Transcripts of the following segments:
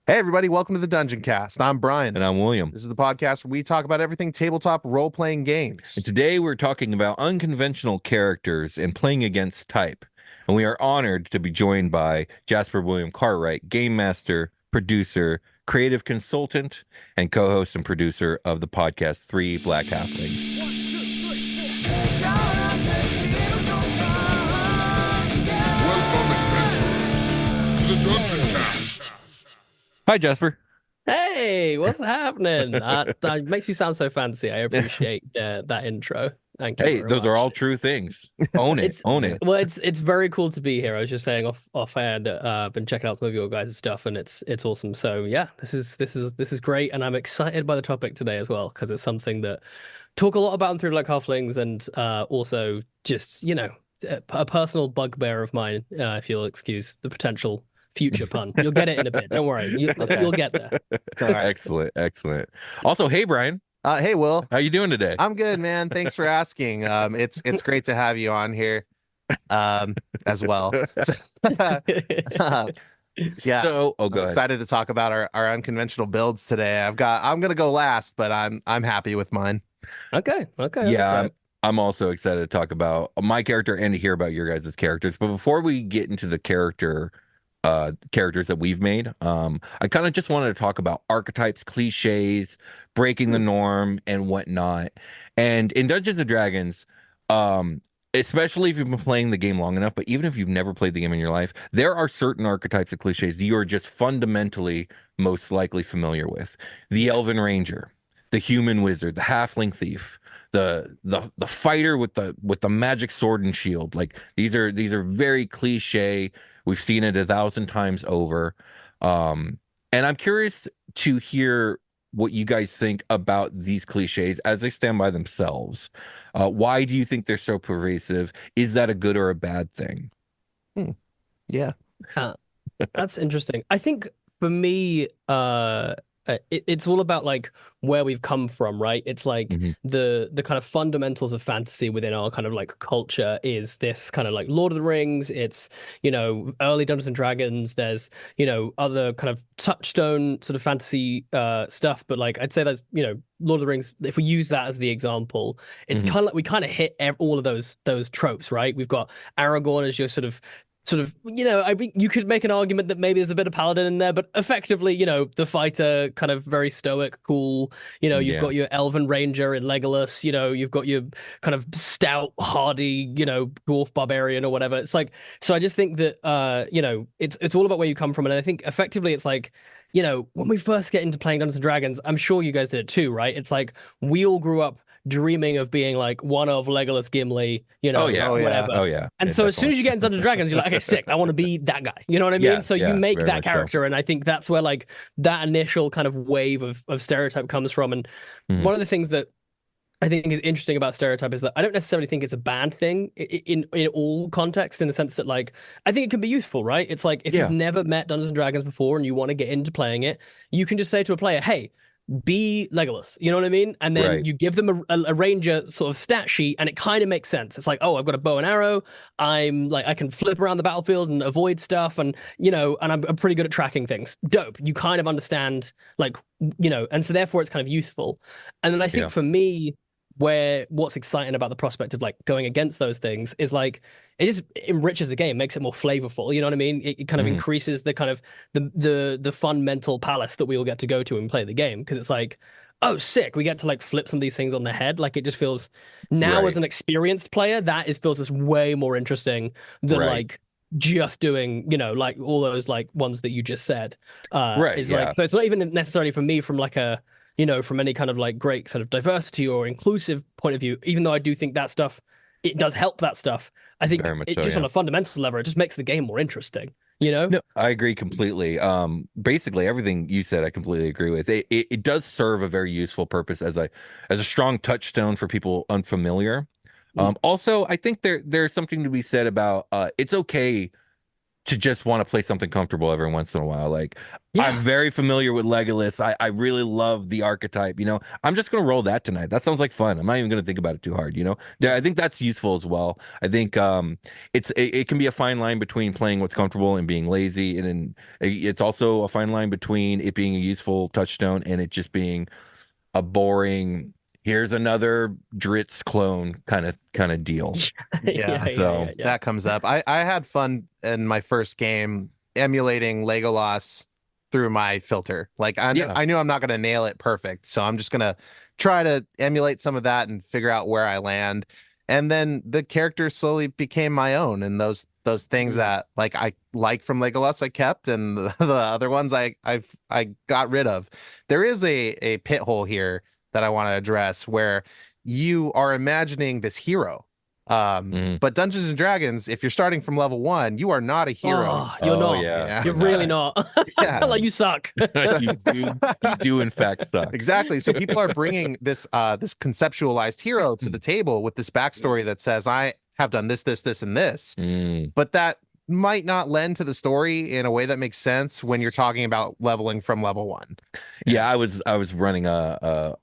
Hey, everybody, welcome to the Dungeoncast. I'm Brian. And I'm William. This is the podcast where we talk about everything tabletop role-playing games. And today we're talking about unconventional characters and playing against type. And we are honored to be joined by Jasper William Cartwright, game master, producer, creative consultant, and co-host and producer of the podcast Three Black Halflings. 1, 2, 3, 4. Shout out Welcome, adventurers, to the Dungeoncast. Hi, Jasper. Hey, what's happening? That makes me sound so fancy. I appreciate that intro. Thank you. Hey, very those are much. all true things. Own it. Own it. Well, it's very cool to be here. I was just saying off air that I've been checking out some of your guys' stuff, and it's awesome. So yeah, this is great, and I'm excited by the topic today as well because it's something that talk a lot about in Three Black Halflings, and also just a personal bugbear of mine. If you'll excuse the potential future pun. You'll get it in a bit. Don't worry. You'll get there. Excellent. Also, hey, Brian. Hey, Will. How you doing today? I'm good, man. Thanks for asking. It's great to have you on here as well. Yeah. So, go I'm ahead. excited to talk about our unconventional builds today. I'm gonna go last, but I'm happy with mine. Okay. Yeah, I'm also excited to talk about my character and to hear about your guys' characters. But before we get into the characters that we've made, I kind of just wanted to talk about archetypes, cliches, breaking the norm, and whatnot. And in Dungeons and Dragons, especially if you've been playing the game long enough, but even if you've never played the game in your life, there are certain archetypes of cliches that you are just fundamentally most likely familiar with. The Elven Ranger, the Human Wizard, the Halfling Thief, the fighter with the magic sword and shield. Like these are very cliche. We've seen it 1,000 times over. And I'm curious to hear what you guys think about these cliches as they stand by themselves. Why do you think they're so pervasive? Is that a good or a bad thing? Yeah. That's interesting. I think for me, it's all about like where we've come from, right? It's like the kind of fundamentals of fantasy within our kind of like culture is this kind of like Lord of the Rings. It's early Dungeons and Dragons. There's other kind of Touchstone sort of fantasy stuff, but like I'd say that's Lord of the Rings. If we use that as the example, it's kind of like we kind of hit all of those tropes, right? We've got Aragorn as your sort of I mean, you could make an argument that maybe there's a bit of paladin in there, but effectively, the fighter kind of very stoic, cool. You've got your elven ranger in Legolas. You've got your kind of stout, hardy, dwarf barbarian or whatever. It's like, so I just think that, it's all about where you come from, and I think effectively, it's like, when we first get into playing Dungeons and Dragons, I'm sure you guys did it too, right? It's like we all grew up dreaming of being like one of Legolas, Gimli, whatever. Oh yeah. And so as soon as you get into Dungeons and Dragons, you're like, okay, sick. I want to be that guy. You know what I mean? Yeah, So yeah, you make very that much so. character, and I think that's where like that initial kind of wave of stereotype comes from. And one of the things that I think is interesting about stereotype is that I don't necessarily think it's a bad thing in all contexts, in the sense that like I think it can be useful, right? It's like if you've never met Dungeons and Dragons before and you want to get into playing it, you can just say to a player, hey, be Legolas, you know what I mean? And then you give them a ranger sort of stat sheet, and it kind of makes sense. It's like, oh, I've got a bow and arrow. I'm like, I can flip around the battlefield and avoid stuff, and and I'm pretty good at tracking things. Dope. You kind of understand, like, and so therefore it's kind of useful. And then I think for me, what's exciting about the prospect of like going against those things is like it just enriches the game, makes it more flavorful. You know what I mean? It kind of increases the kind of the fun mental palace that we all get to go to and play the game, because it's like, oh, sick, we get to like flip some of these things on their head. Like it just feels now as an experienced player, feels just way more interesting than like just doing like all those like ones that you just said. Like, so it's not even necessarily for me from like a from any kind of like great sort of diversity or inclusive point of view, even though I do think that stuff, it does help that stuff. I think on a fundamental level, it just makes the game more interesting, No, I agree completely. Basically everything you said, I completely agree with. It does serve a very useful purpose as a strong touchstone for people unfamiliar. Also, I think there's something to be said about it's okay to just want to play something comfortable every once in a while. Like Yeah. I'm very familiar with Legolas. I really love the archetype. I'm just gonna roll that tonight. That sounds like fun. I'm not even gonna think about it too hard. I think that's useful as well. I think it can be a fine line between playing what's comfortable and being lazy, and then it's also a fine line between it being a useful touchstone and it just being a boring. Here's another Dritz clone kind of deal. Yeah, so that comes up. I had fun in my first game emulating Legolas through my filter. Like I knew I'm not going to nail it perfect, so I'm just going to try to emulate some of that and figure out where I land. And then the characters slowly became my own, and those things that I like from Legolas I kept, and the other ones I got rid of. There is a pit hole here that I want to address where you are imagining this hero. But Dungeons and Dragons, if you're starting from level 1, you are not a hero. Oh, you're not. Yeah. You're really not. Yeah. Like you suck. you do in fact suck. Exactly. So people are bringing this conceptualized hero to the table with this backstory that says, I have done this, and this. But that might not lend to the story in a way that makes sense when you're talking about leveling from level 1. Yeah, I was running a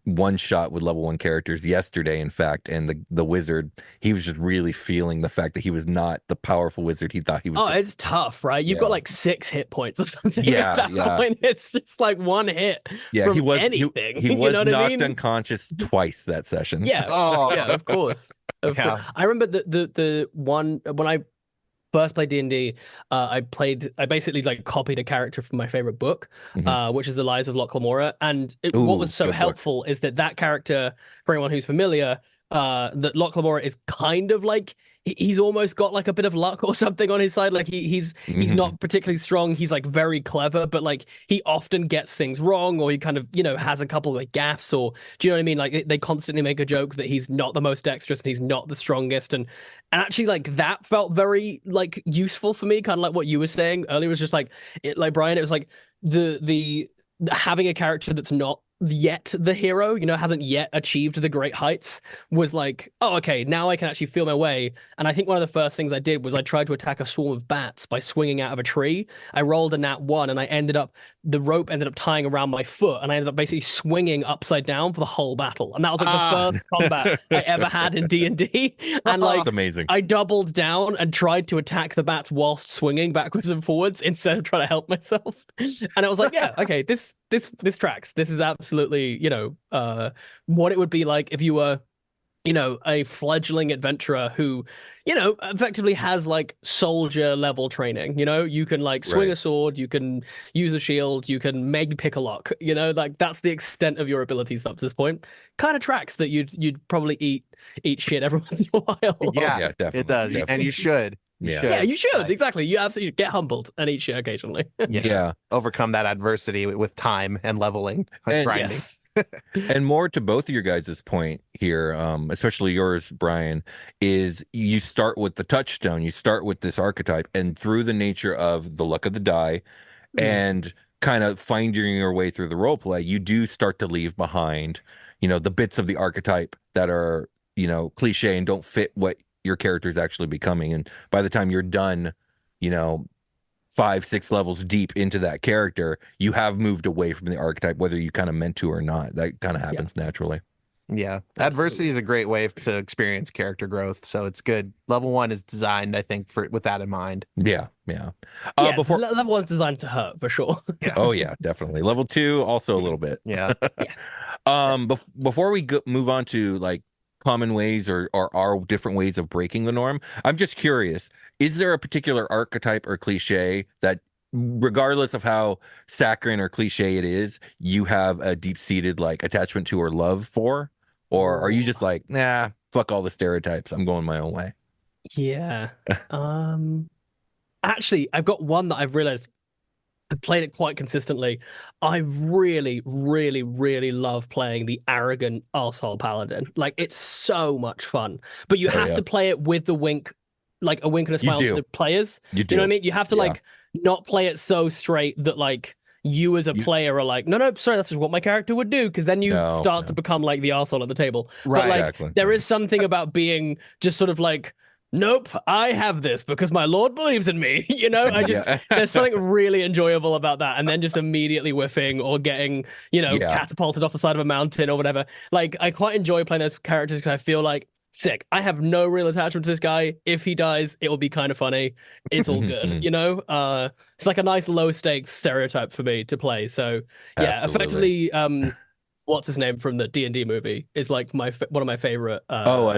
one shot with level 1 characters yesterday, in fact, and the wizard, he was just really feeling the fact that he was not the powerful wizard he thought he was. Oh, it's tough, right? You've got like 6 hit points or something. Yeah, at that point, it's just like one hit. Yeah, from he was anything. he was knocked unconscious twice that session. Yeah. Oh, Yeah, of course. Of course. I remember the one when I first played D&D, I basically copied a character from my favorite book, which is The Lies of Locke Lamora. And what was so helpful is that character, for anyone who's familiar, that Locke Lamora is kind of like, he's almost got like a bit of luck or something on his side. Like he's not particularly strong. He's like very clever, but like he often gets things wrong, or he kind of, has a couple of gaffes, or do you know what I mean? Like they constantly make a joke that he's not the most dexterous and he's not the strongest. And actually that felt very useful for me, kind of like what you were saying earlier, was just Brian, it was like the having a character that's not yet the hero, hasn't yet achieved the great heights, was like, oh, okay, now I can actually feel my way. And I think one of the first things I did was I tried to attack a swarm of bats by swinging out of a tree. I rolled a nat 1, and the rope ended up tying around my foot, and I ended up basically swinging upside down for the whole battle. And that was the first combat I ever had in D&D. And that's amazing. I doubled down and tried to attack the bats whilst swinging backwards and forwards instead of trying to help myself. And I was like, yeah, okay, this tracks. This is absolutely, what it would be like if you were, a fledgling adventurer who, effectively has soldier level training. You can swing a sword, you can use a shield, you can maybe pick a lock. That's the extent of your abilities up to this point. Kind of tracks that you'd probably eat shit every once in a while. Yeah, definitely. It does, Definitely. and you should. Yeah, you should. Exactly. You absolutely get humbled and eat shit occasionally. Yeah. Overcome that adversity with time and leveling, And grinding. Yes. And more to both of your guys' point here, especially yours, Brian, is you start with the touchstone, you start with this archetype, and through the nature of the luck of the die and kind of finding your way through the role play, you do start to leave behind, the bits of the archetype that are, cliche and don't fit what your character is actually becoming. And by the time you're done, 5-6 levels deep into that character, you have moved away from the archetype, whether you kind of meant to or not. That kind of happens naturally. Yeah. Adversity is a great way to experience character growth. So it's good. Level 1 is designed, I think, with that in mind. Yeah. Level 1's designed to hurt for sure. Oh yeah, definitely. Level 2 also a little bit. Yeah. Before we move on to common ways or our different ways of breaking the norm, I'm just curious, is there a particular archetype or cliche that, regardless of how saccharine or cliche it is, you have a deep-seated attachment to or love for? Or are you just nah, fuck all the stereotypes, I'm going my own way? Yeah. Actually, I've got one that I've realized I've played it quite consistently. I really, really, really love playing the arrogant arsehole paladin. It's so much fun. But you have to play it with the wink, a wink and a smile to the players. You do. You know what I mean? You have to not play it so straight that you as a player are no, sorry, that's just what my character would do, because then you start to become the arsehole at the table. Right. But Exactly. there is something about being just sort of nope, I have this because my lord believes in me. There's something really enjoyable about that. And then just immediately whiffing or getting, catapulted off the side of a mountain or whatever. Like, I quite enjoy playing those characters because I feel like, sick, I have no real attachment to this guy. If he dies, it will be kind of funny. It's all good, It's like a nice low stakes stereotype for me to play. So yeah, Absolutely. effectively, what's his name from the D&D movie is like one of my favorite.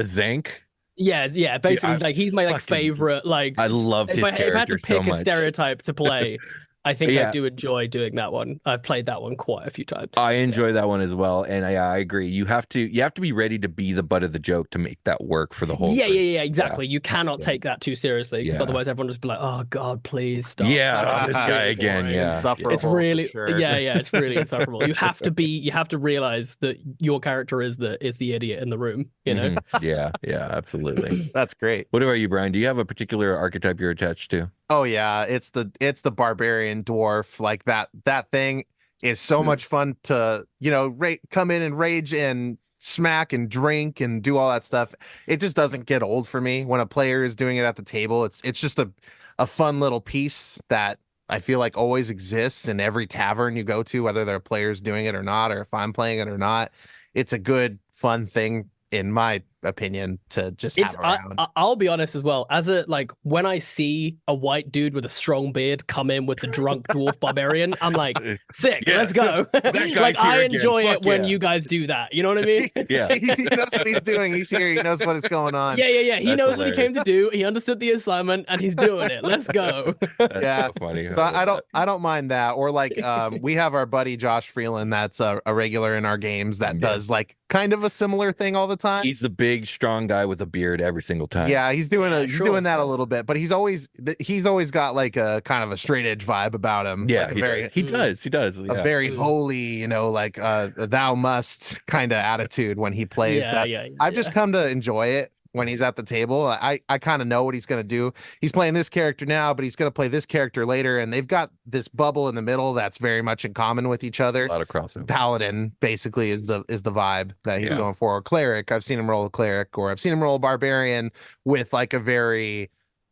Zank. Yeah. Basically, Dude, like he's my favorite. Like, I love his character if I had to pick so much. a stereotype to play, I think I do enjoy doing that one. I've played that one quite a few times. I enjoy that one as well, and I agree. You have to be ready to be the butt of the joke to make that work for the whole. Yeah, exactly. You cannot take that too seriously because otherwise everyone will just be like, "Oh God, please stop." Yeah, this guy again. Yeah, it's really, it's really insufferable. You have to realize that your character is the idiot in the room. Yeah, absolutely. That's great. What about you, Brian? Do you have a particular archetype you're attached to? Oh yeah, it's the barbarian dwarf. Like that thing is so much fun to, come in and rage and smack and drink and do all that stuff. It just doesn't get old for me when a player is doing it at the table. It's just a fun little piece that I feel like always exists in every tavern you go to, whether there are players doing it or not, or if I'm playing it or not. It's a good, fun thing, in my opinion, to just have around. I'll be honest as well. When I see a white dude with a strong beard come in with the drunk dwarf barbarian, I'm like, sick, let's go. Like, I enjoy it when you guys do that. You know what I mean? Yeah. He knows what he's doing. He's here. He knows what is going on. Yeah. He knows what he came to do. He understood the assignment and he's doing it. Let's go. That's so funny. So I don't mind that. Or like we have our buddy Josh Freeland that's a regular in our games that does like kind of a similar thing all the time. He's the big strong guy with a beard every single time. Yeah, he's doing that a little bit, but he's always got like a kind of a straight edge vibe about him. Yeah, like he does. A very holy, like thou must kind of attitude when he plays that. I've just come to enjoy it when he's at the table. I kind of know what he's going to do. He's playing this character now, but he's going to play this character later, and they've got this bubble in the middle that's very much in common with each other. A lot of crossover. Paladin basically is the vibe that he's going for. Or cleric, I've seen him roll a cleric, or I've seen him roll a barbarian with like a very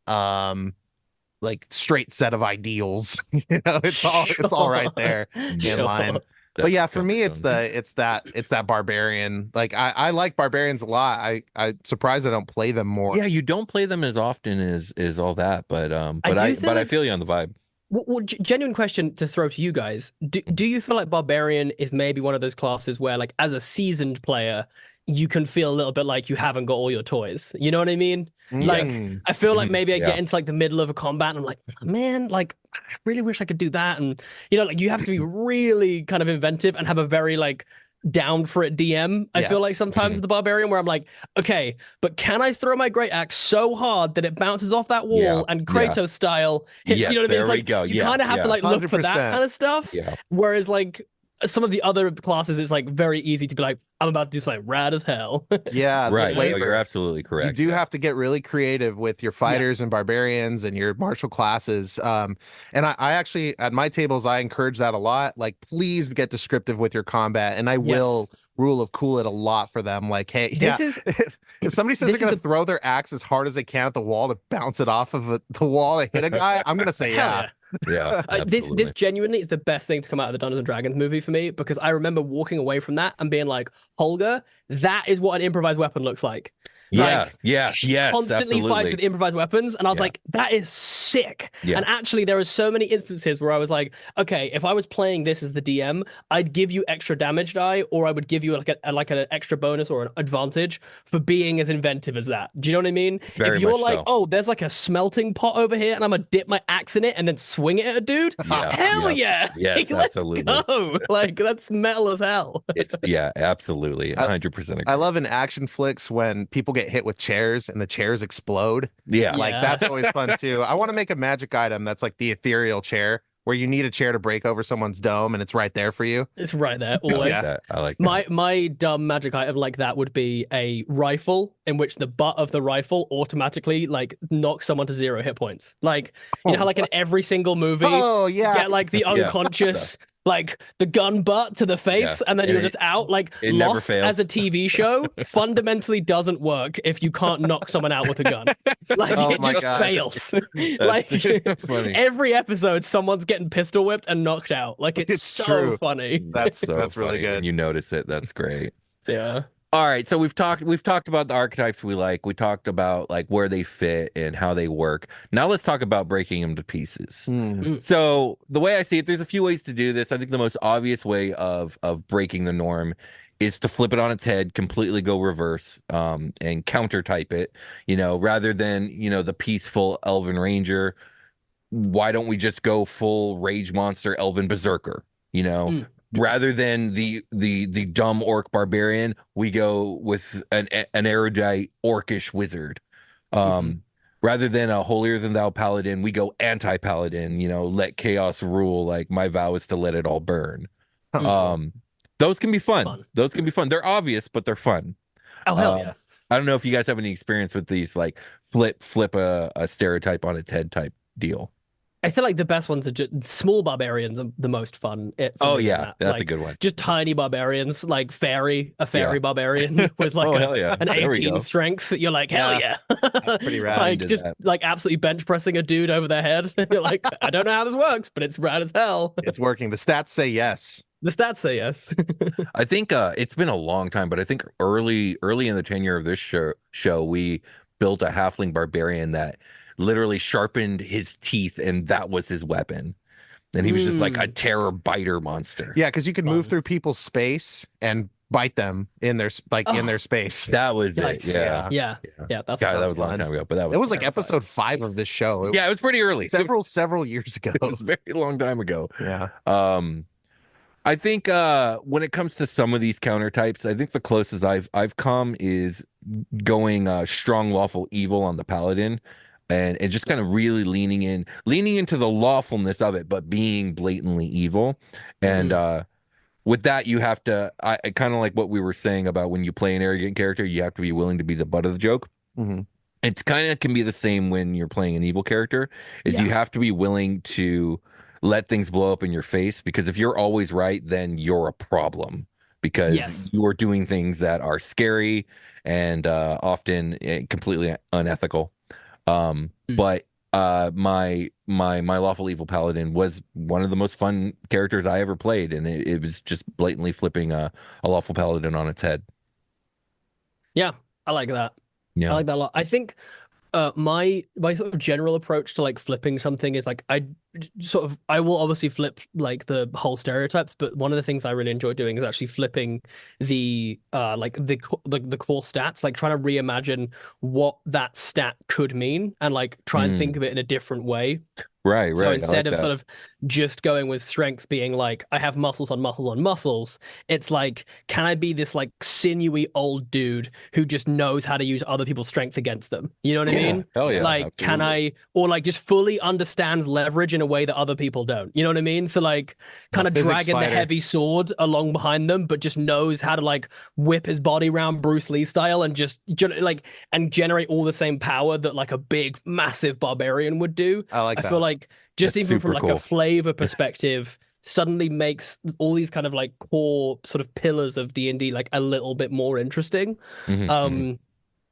like straight set of ideals. It's all right there in line. But yeah, for me, it's that barbarian. Like I like barbarians a lot. I surprised I don't play them more. Yeah, you don't play them as often as all that, but I feel you on the vibe. Well, genuine question to throw to you guys. Do you feel like barbarian is maybe one of those classes where, like, as a seasoned player, you can feel a little bit like you haven't got all your toys? You know what I mean? Like, I feel like maybe I get into like the middle of a combat and I'm like, man, like, I really wish I could do that. And, like, you have to be really kind of inventive and have a very, like, down for it DM. I feel like sometimes with the barbarian where I'm like, okay, but can I throw my great axe so hard that it bounces off that wall and Kratos style hits? Yes, you know what I mean? It's like, go. You kind of have to like look 100%. for that kind of stuff. Yeah. Whereas like some of the other classes, it's like very easy to be like, I'm about to do something rad as hell. Yeah, right. No, you're absolutely correct. You do have to get really creative with your fighters and barbarians and your martial classes. And I actually, at my tables, I encourage that a lot. Like, please get descriptive with your combat, and I will rule of cool it a lot for them. Like, hey, if somebody says they're going to throw their axe as hard as they can at the wall to bounce it off of the wall and hit a guy, I'm going to say yeah. This genuinely is the best thing to come out of the Dungeons and Dragons movie for me, because I remember walking away from that and being like, Holger, that is what an improvised weapon looks like. Yes, constantly fights with improvised weapons, and I was like, that is sick. And actually, there are so many instances where I was like, okay, if I was playing this as the DM, I'd give you extra damage die, or I would give you like an extra bonus or an advantage for being as inventive as that. Do you know what I mean? If you're like, oh, there's like a smelting pot over here, and I'm gonna dip my axe in it and then swing it at a dude. Hell yeah! Yes, let's absolutely. go. Like, that's metal as hell. It's absolutely 100%. I love in action flicks when people get hit with chairs and the chairs explode. That's always fun too. I want to make a magic item that's like the ethereal chair, where you need a chair to break over someone's dome and it's right there for you. It's right there always. I like that. My dumb magic item like that would be a rifle in which the butt of the rifle automatically like knocks someone to 0 hit points. Like, you know how like in every single movie, get like the unconscious like the gun butt to the face, and then And you're just out. Like it never Lost fails. as a TV show fundamentally doesn't work if you can't knock someone out with a gun. Like Oh it my just gosh. fails. That's Like funny. every episode, someone's getting pistol whipped and knocked out. Like it's so true. funny. That's So really funny good. when you notice it. That's great. Yeah. All right, so we've talked about the archetypes we like. We talked about like where they fit and how they work. Now let's talk about breaking them to pieces. So the way I see it, there's a few ways to do this. I think the most obvious way of breaking the norm is to flip it on its head, completely go reverse, and counter type it. Rather than the peaceful Elven Ranger, why don't we just go full rage monster Elven Berserker? Rather than the dumb orc barbarian, we go with an erudite orcish wizard. Rather than a holier than thou paladin, we go anti-paladin, let chaos rule. Like my vow is to let it all burn. Those can be fun. Those can be fun. They're obvious, but they're fun. Oh hell yeah. I don't know if you guys have any experience with these, like flip a stereotype on its head type deal. I feel like the best ones are just small barbarians are the most fun. Oh yeah, that's a good one. Just tiny barbarians, like a fairy barbarian with like an 18 strength. You're like, hell yeah. That's pretty rad. Like just like absolutely bench pressing a dude over their head. You're like, I don't know how this works, but it's rad as hell. It's working. The stats say yes. The stats say yes. I think it's been a long time, but I think early in the tenure of this show, we built a halfling barbarian that literally sharpened his teeth and that was his weapon. And he was just like a terror biter monster. Yeah, because you could move through people's space and bite them in their in their space. That was it. Yeah. That's that was a long time ago, but that was like episode 5 of this show. It was pretty early. Several years ago. It was a very long time ago. Yeah. I think when it comes to some of these countertypes, I think the closest I've come is going strong lawful evil on the paladin. And just kind of really leaning into the lawfulness of it, but being blatantly evil. And with that, you have to, I kind of like what we were saying about when you play an arrogant character, you have to be willing to be the butt of the joke. It kind of can be the same when you're playing an evil character, you have to be willing to let things blow up in your face, because if you're always right, then you're a problem, because you are doing things that are scary and often completely unethical. But my lawful evil paladin was one of the most fun characters I ever played, and it was just blatantly flipping a lawful paladin on its head. Yeah, I like that. Yeah, I like that a lot. I think my sort of general approach to like flipping something is like I will obviously flip like the whole stereotypes, but one of the things I really enjoy doing is actually flipping the the core stats, like trying to reimagine what that stat could mean and like try and think of it in a different way. Right. So instead of sort of just going with strength being like, I have muscles on muscles on muscles, it's like, can I be this like sinewy old dude who just knows how to use other people's strength against them? You know what I mean? Hell yeah. Like, absolutely. Can I, or like just fully understands leverage in a way that other people don't? You know what I mean? So like kind of dragging the heavy sword along behind them, but just knows how to like whip his body around Bruce Lee style and just like, and generate all the same power that like a big, massive barbarian would do. I feel like just That's even from like cool. a flavor perspective suddenly makes all these kind of like core sort of pillars of D&D like a little bit more interesting. And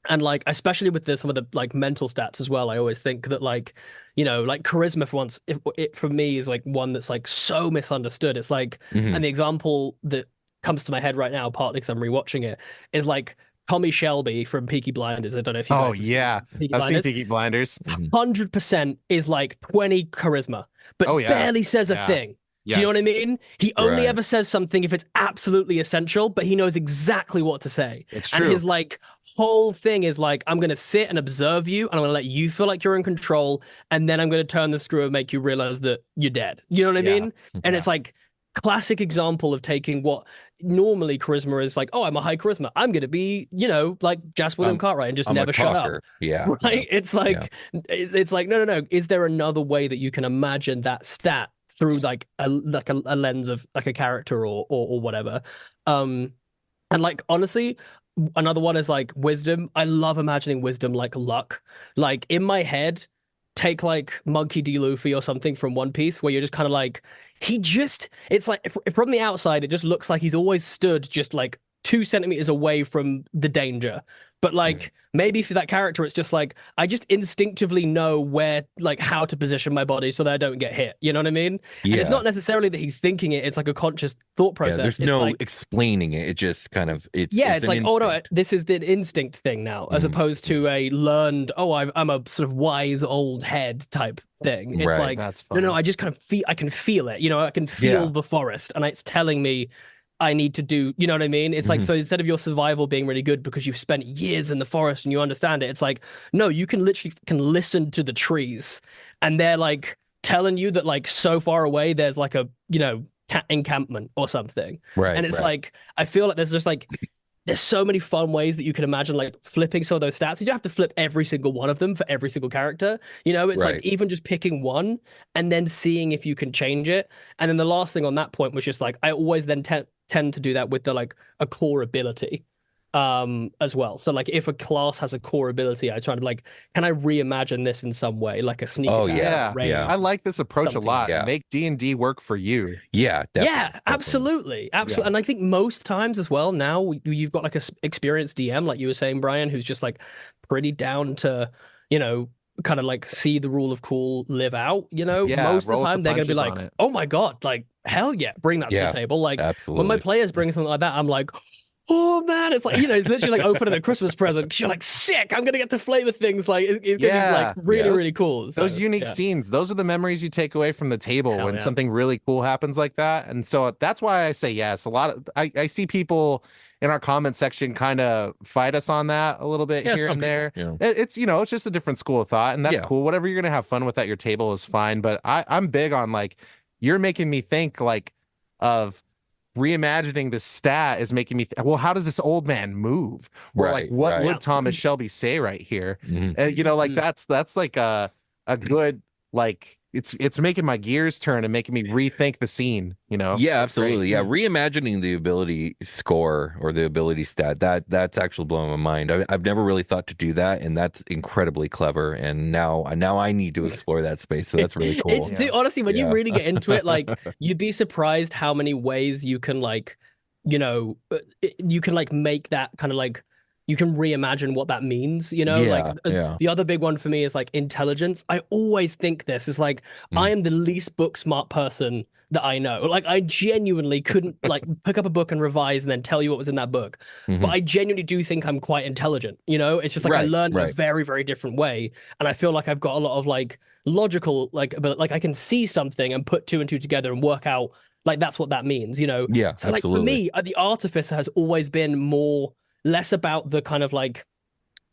like especially with some of the like mental stats as well, I always think that like, you know, like charisma for once, it for me is like one that's like so misunderstood. It's like, and the example that comes to my head right now, partly because I'm rewatching it, is like Tommy Shelby from Peaky Blinders. I don't know if you guys I've seen Peaky Blinders. 100% is like 20 charisma, but barely says a thing. Do you know what I mean? He only ever says something if it's absolutely essential, but he knows exactly what to say. It's true. And his like whole thing is like, I'm going to sit and observe you, and I'm going to let you feel like you're in control, and then I'm going to turn the screw and make you realize that you're dead. You know what I mean? And it's like classic example of taking what normally charisma is like, oh, I'm a high charisma, I'm going to be, you know, like Jasper William Cartwright and just never shut up. Yeah. Right? It's like, it's like, no. Is there another way that you can imagine that stat through like a lens of like a character or whatever? And like honestly, another one is like wisdom. I love imagining wisdom like luck. Like in my head, take like Monkey D. Luffy or something from One Piece, where you're just kind of like, it's like from the outside, it just looks like he's always stood just like 2 centimeters away from the danger. But like maybe for that character, it's just like I just instinctively know how to position my body so that I don't get hit. You know what I mean? Yeah. And it's not necessarily that he's thinking it; it's like a conscious thought process. There's no explaining it. It just kind of it's like, instinct. oh no, this is the instinct thing now, as opposed to a learned, I'm a sort of wise old head type thing. It's like That's fun. no, I just kind of I can feel it. I can feel the forest, and it's telling me I need to do, you know what I mean? It's like, so instead of your survival being really good because you've spent years in the forest and you understand it, it's like, no, you can literally listen to the trees, and they're like telling you that like so far away there's like a, cat encampment or something. Right. And it's like, I feel like there's just like, there's so many fun ways that you can imagine like flipping some of those stats. You don't have to flip every single one of them for every single character. It's like even just picking one and then seeing if you can change it. And then the last thing on that point was just like, I always then tend to do that with a core ability as well. So like if a class has a core ability, I try to like, can I reimagine this in some way, like a sneak attack? I like this approach a lot. Yeah. Make D&D work for you. Yeah, definitely. Yeah, absolutely. Yeah. And I think most times as well now you've got like a experienced DM, like you were saying, Brian, who's just like pretty down to kind of like see the rule of cool live out. Most of the time they're gonna be like, oh my god, like hell yeah, bring that to the table. Like absolutely. When my players bring something like that, I'm like, oh man, it's like, it's literally like opening a Christmas present. You're like, sick, I'm gonna get to flavor things. Like it's gonna be like really, really cool. So, those unique scenes, those are the memories you take away from the table when something really cool happens like that. And so that's why I say yes. A lot of I see people in our comment section kind of fight us on that a little bit here and there. It's it's just a different school of thought, and that's cool. Whatever you're gonna have fun with at your table is fine. But I'm big on like, you're making me think like of reimagining the stat is making me well, how does this old man move? Or like what would Thomas Shelby say right here? Like that's like a good like it's making my gears turn and making me rethink the scene. Yeah, absolutely. Yeah, reimagining the ability score or the ability stat, that's actually blowing my mind. I've never really thought to do that, and that's incredibly clever. And now I need to explore that space. So that's really cool. Honestly, when you really get into it, like you'd be surprised how many ways you can like, you can like make that kind of like, you can reimagine what that means, The other big one for me is like intelligence. I always think this is like, I am the least book smart person that I know. Like I genuinely couldn't like pick up a book and revise and then tell you what was in that book. But I genuinely do think I'm quite intelligent, It's just like I learned in a very, very different way. And I feel like I've got a lot of like logical, but like I can see something and put two and two together and work out like that's what that means, Yeah, so like for me, the artificer has always been less about the kind of like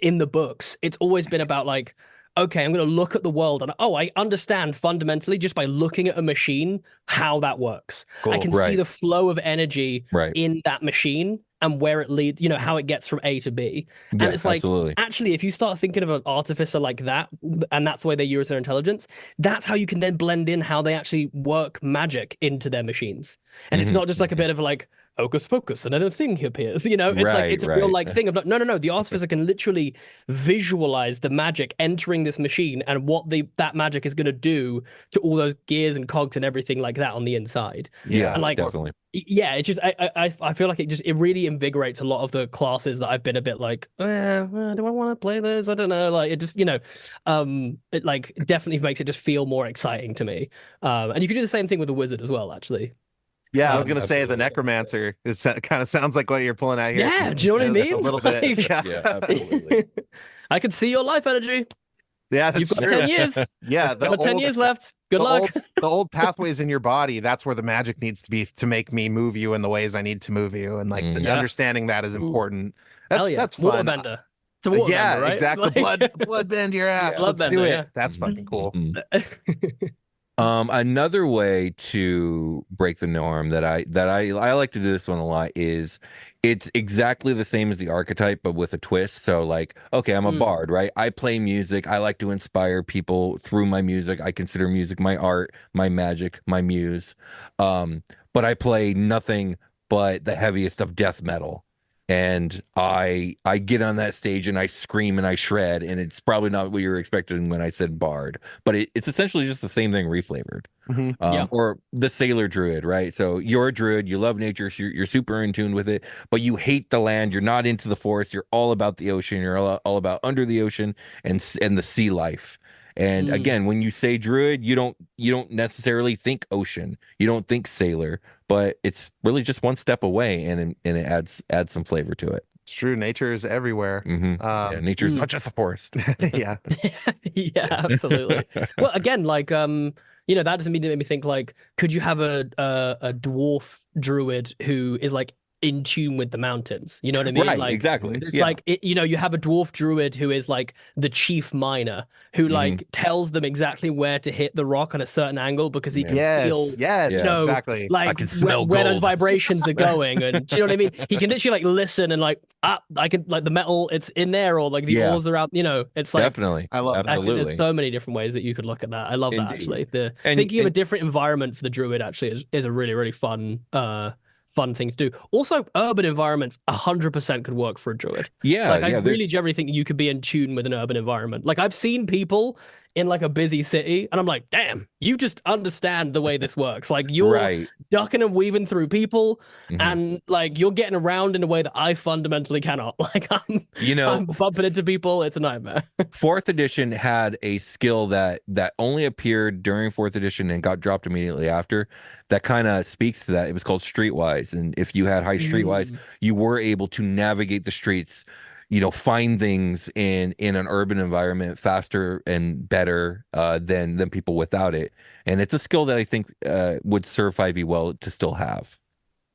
in the books. It's always been about like, okay, I'm going to look at the world and I understand fundamentally just by looking at a machine how that works. Cool. I can see the flow of energy in that machine and where it leads, how it gets from A to B. And it's like, actually, if you start thinking of an artificer like that, and that's the way they use their intelligence, that's how you can then blend in how they actually work magic into their machines. And it's not just like a bit of like, hocus pocus, and then a thing appears. It's like it's a real like thing of no. The artificer can literally visualize the magic entering this machine and what that magic is going to do to all those gears and cogs and everything like that on the inside. Yeah, and like definitely. Yeah, it's just I feel like it really invigorates a lot of the classes that I've been a bit like, do I want to play this? I don't know. Like it just it like definitely makes it just feel more exciting to me. And you can do the same thing with the wizard as well, actually. Yeah, I was going to say the necromancer. It kind of sounds like what you're pulling out here. Yeah, do you know what I mean? A little bit. Yeah, absolutely. I can see your life energy. Yeah, that's You've got 10 years. Yeah, the 10 years left. Good luck. The old pathways in your body, that's where the magic needs to be to make me move you in the ways I need to move you. And like understanding that is important. That's fun. Waterbender. It's a waterbender, right? Exactly. Blood bend your ass. Let's do it. Yeah. That's fucking cool. Another way to break the norm that I like to do this one a lot is it's exactly the same as the archetype, but with a twist. So like, okay, I'm a bard, right? I play music. I like to inspire people through my music. I consider music my art, my magic, my muse. But I play nothing but the heaviest of death metal. and I get on that stage and I scream and I shred, and it's probably not what you were expecting when I said bard, but it's essentially just the same thing reflavored. Or the sailor druid, right? So you're a druid, you love nature, you're super in tune with it, but you hate the land, you're not into the forest, you're all about the ocean, you're all about under the ocean and the sea life. And again, when you say druid, you don't necessarily think ocean, you don't think sailor, but it's really just one step away, and it adds some flavor to it. It's true. Nature is everywhere. Yeah, nature's not just a forest. Yeah. Yeah, absolutely. Well, again, like you know, that doesn't mean to make me think like, could you have a dwarf druid who is like in tune with the mountains? You know what I mean? Right, like, exactly. It's like you know, you have a dwarf druid who is like the chief miner who like tells them exactly where to hit the rock on a certain angle because he can feel, you know, exactly, I like can smell where those gold. vibrations are going, and do you know what I mean? He can literally like listen and like I can like the metal, it's in there, or like the ores are out. You know, it's like Definitely. I love that. I think Absolutely. there's so many different ways that you could look at that. I love that Indeed. actually. And- Thinking of a different environment for the druid actually is a really fun thing to do. Also, urban environments 100% could work for a druid. Yeah, Like I yeah, really generally think you could be in tune with an urban environment. Like I've seen people in like a busy city, and I'm like, damn, you just understand the way this works. Like you're right. ducking and weaving through people, Mhm. and like you're getting around in a way that I fundamentally cannot. Like I'm bumping into people. It's a nightmare. Fourth edition had a skill that only appeared during fourth edition and got dropped immediately after. That kind of speaks to that. It was called Streetwise, and if you had high Streetwise, you were able to navigate the streets, you know, find things in an urban environment faster and better than people without it. And it's a skill that I think would serve 5e well to still have.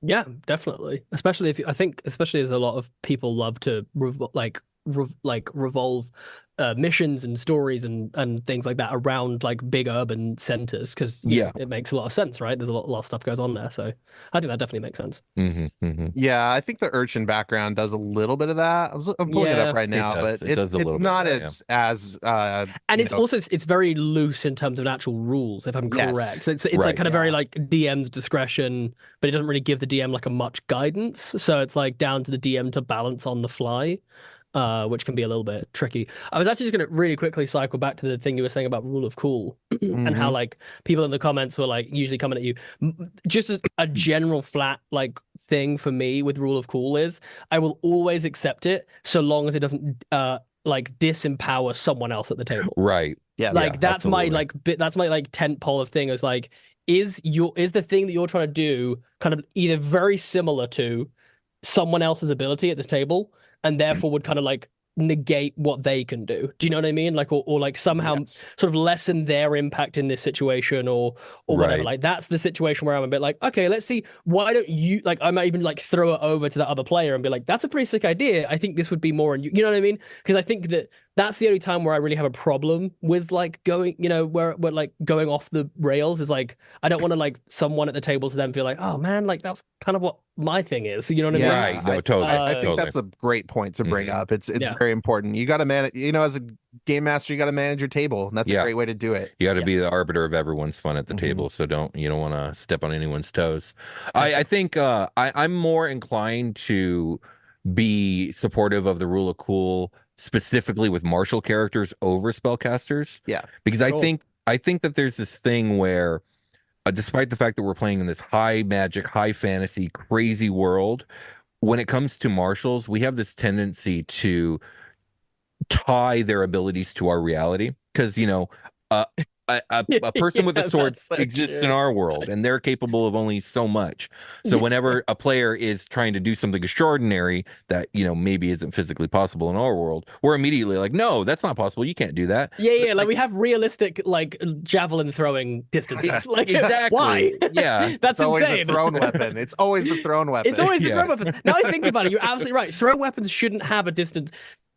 Yeah, definitely. Especially if especially as a lot of people love to revolve missions and stories and things like that around like big urban centers, because it makes a lot of sense, right? There's a lot of stuff goes on there, so I think that definitely makes sense. Yeah, I think the urchin background does a little bit of that. I'm pulling it up right now, but it's not as and it's also it's very loose in terms of actual rules, if I'm correct. So it's like kind of very like DM's discretion, but it doesn't really give the DM like a much guidance. So it's like down to the DM to balance on the fly. Which can be a little bit tricky. I was actually just going to really quickly cycle back to the thing you were saying about rule of cool and how like people in the comments were like usually coming at you. Just as a general flat like thing for me with rule of cool is I will always accept it so long as it doesn't like disempower someone else at the table. Right. Yeah. Like that's absolutely. my like tent pole of thing is like is the thing that you're trying to do kind of either very similar to someone else's ability at this table, and therefore would kind of like negate what they can do. Do you know what I mean? Like, or like somehow sort of lessen their impact in this situation, or whatever. Like that's the situation where I'm a bit like, okay, let's see. Why don't you like? I might even like throw it over to that other player and be like, that's a pretty sick idea. I think this would be more. And you know what I mean? Because I think that's the only time where I really have a problem with like going, you know, where like going off the rails is like, I don't want to like someone at the table to then feel like, oh man, like that's kind of what my thing is. You know what I mean? Right. No, totally. I think that's a great point to bring up. It's very important. You got to manage, you know, as a game master, you got to manage your table. And that's a great way to do it. You got to be the arbiter of everyone's fun at the table. So you don't want to step on anyone's toes. I think I'm more inclined to be supportive of the rule of cool, specifically with martial characters over spellcasters. Yeah. Because I think that there's this thing where despite the fact that we're playing in this high magic, high fantasy, crazy world, when it comes to martials, we have this tendency to tie their abilities to our reality. Because, you know, a person with a sword exists in our world, and they're capable of only so much. So whenever a player is trying to do something extraordinary that, you know, maybe isn't physically possible in our world, we're immediately like, no, that's not possible. You can't do that. Yeah. Like we have realistic like javelin throwing distances. Like exactly. Why? Yeah. That's always insane. a thrown weapon. It's always the thrown weapon. It's always the thrown weapon. Now I think about it, you're absolutely right. Thrown weapons shouldn't have a distance.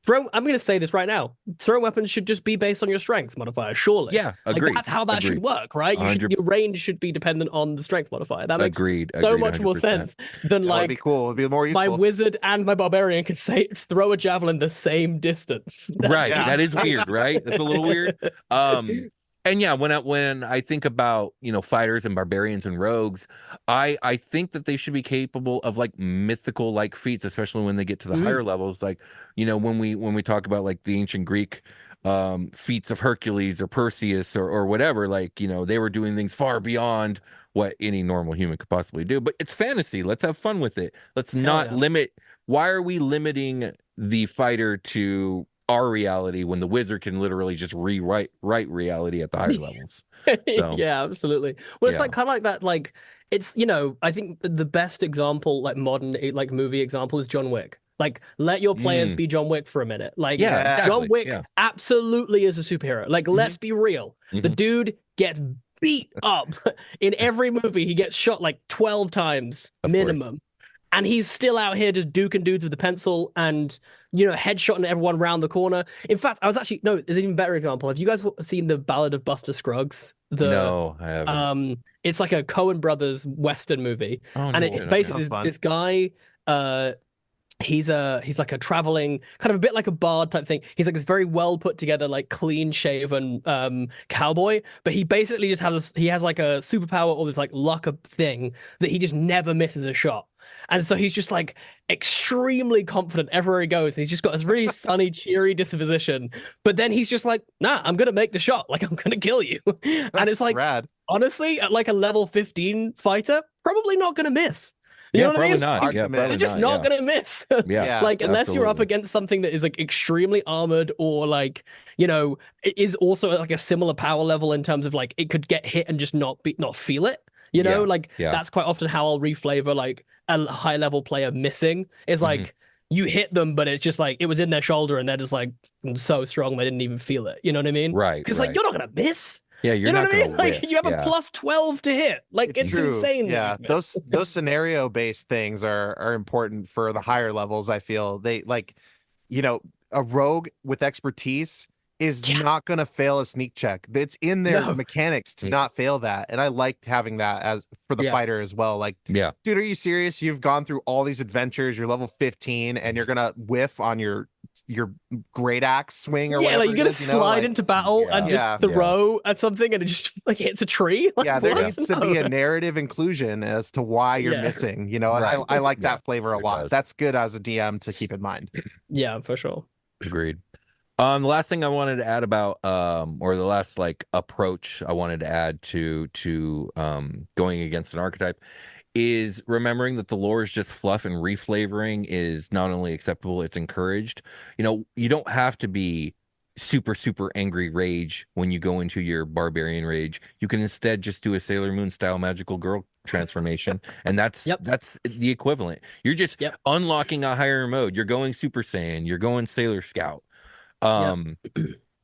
I'm going to say this right now. Throw weapons should just be based on your strength modifier, surely. Yeah, agreed. Like, that's how that should work, right? Your range should be dependent on the strength modifier. That makes so much more sense than like. That'd be cool. It'd be more useful. My wizard and my barbarian could throw a javelin the same distance. Right. That is weird, right? That's a little weird. And yeah, when I think about, fighters and barbarians and rogues, I think that they should be capable of like mythical like feats, especially when they get to the higher levels. Like, when we talk about like the ancient Greek feats of Hercules or Perseus or whatever, like, they were doing things far beyond what any normal human could possibly do. But it's fantasy. Let's have fun with it. Let's not limit. Why are we limiting the fighter to our reality when the wizard can literally just rewrite reality at the higher levels? So, Yeah, absolutely. Well, it's like kind of like that. Like it's I think the best example, like modern like movie example, is John Wick. Like, let your players be John Wick for a minute. Like, exactly. John Wick absolutely is a superhero. Like, let's be real. The dude gets beat up in every movie. He gets shot like 12 times minimum. And he's still out here just duking dudes with a pencil and, headshotting everyone around the corner. In fact, there's an even better example. Have you guys seen the Ballad of Buster Scruggs? No, I haven't. It's like a Coen Brothers Western movie. And it basically this guy, he's like a traveling, kind of a bit like a bard type thing. He's like this very well put together, like clean shaven cowboy, but he basically just has like a superpower or this like luck up thing that he just never misses a shot. And so he's just like extremely confident everywhere he goes. He's just got this really sunny, cheery disposition. But then he's just like, nah, I'm gonna make the shot. Like, I'm gonna kill you. And it's like, rad. Honestly, at like a level 15 fighter, probably not gonna miss. You know what I mean? Not. Yeah, You're just not gonna miss. Like, unless you're up against something that is like extremely armored or like, it is also like a similar power level in terms of like it could get hit and just not feel it. That's quite often how I'll reflavor like a high level player missing. Is like you hit them, but it's just like it was in their shoulder and they're just like so strong they didn't even feel it. You know what I mean? Right. Because like you're not gonna miss. Yeah, you're not what I mean? Like you have a plus 12 to hit. Like it's insane. Yeah, those scenario based things are important for the higher levels. I feel they like, a rogue with expertise is not going to fail a sneak check. It's in their mechanics to not fail that. And I liked having that as for the fighter as well. Like, dude, are you serious? You've gone through all these adventures. You're level 15 and you're going to whiff on your great axe swing or whatever. Like you're going to slide into battle and just throw at something and it just like hits a tree. Like, there needs to be a narrative inclusion as to why you're missing, and I like that flavor a lot. That's good as a DM to keep in mind. Yeah, for sure. Agreed. The last thing I wanted to add about, or the last like approach I wanted to add to going against an archetype is remembering that the lore is just fluff and reflavoring is not only acceptable, it's encouraged. You don't have to be super, super angry rage when you go into your barbarian rage. You can instead just do a Sailor Moon style magical girl transformation. And that's the equivalent. You're just unlocking a higher mode. You're going Super Saiyan, you're going Sailor Scout.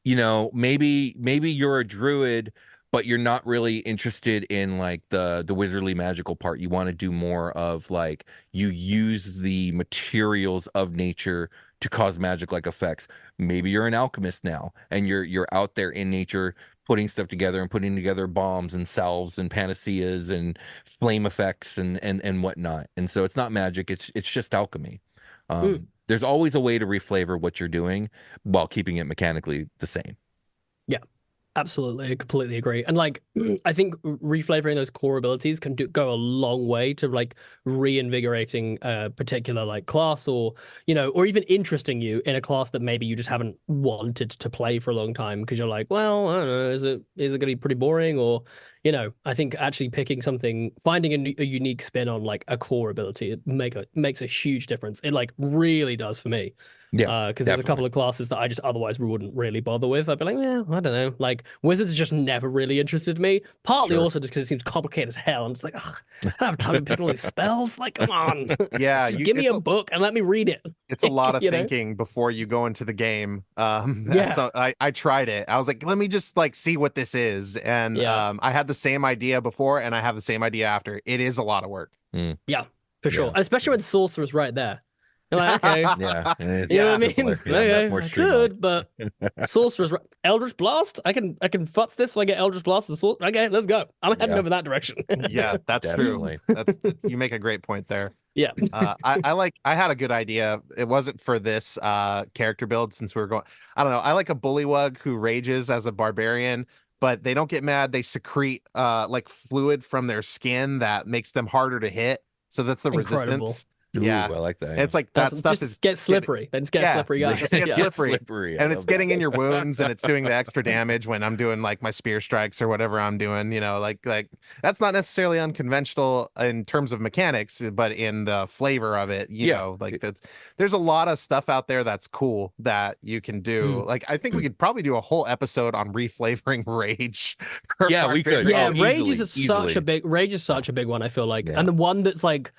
Maybe you're a druid, but you're not really interested in like the wizardly magical part. You want to do more of like you use the materials of nature to cause magic like effects. Maybe you're an alchemist now and you're out there in nature putting stuff together and putting together bombs and salves and panaceas and flame effects and whatnot. And so it's not magic, it's just alchemy. There's always a way to reflavor what you're doing while keeping it mechanically the same. Yeah, absolutely. I completely agree. And like, I think reflavoring those core abilities can go a long way to like reinvigorating a particular like class or even interesting you in a class that maybe you just haven't wanted to play for a long time because you're like, well, I don't know, is it going to be pretty boring? Or I think actually picking something, finding a unique spin on like a core ability, it makes a huge difference. It like really does for me. Yeah, because there's a couple of classes that I just otherwise wouldn't really bother with. I'd be like, yeah, I don't know. Like wizards just never really interested me. Partly also just because it seems complicated as hell. I'm just like, I don't have time to pick all these spells. Like, come on. Yeah, give me a book and let me read it. It's a lot of thinking before you go into the game. So I tried it. I was like, let me just like see what this is, and I had the same idea before, and I have the same idea after. It is a lot of work. Yeah, for sure. And especially when sorcerer's right there. You're like, okay. You know what I mean? Okay, I could, but sorcerer's Eldritch Blast? I can futz this so I get Eldritch Blast as sorcerer. Okay, let's go. I'm heading over that direction. Yeah, that's true. That's you make a great point there. Yeah. I had a good idea. It wasn't for this character build since we were going. I don't know. I like a bullywug who rages as a barbarian. but they don't get mad. They secrete like fluid from their skin that makes them harder to hit. So that's the Incredible. resistance. Ooh, Yeah. I like that. And it's like that stuff is get slippery. They just get slippery. Yeah, Guys. it's get slippery. I And it's love getting in your wounds, and it's doing the extra damage when I'm doing like my spear strikes or whatever I'm doing. You know, like that's not necessarily unconventional in terms of mechanics, but in the flavor of it. You know, like there's a lot of stuff out there that's cool that you can do. Like I think we could probably do a whole episode on reflavoring rage. Yeah, we could. Yeah, Oh, rage easily, is such a big one. I feel like, and the one that's like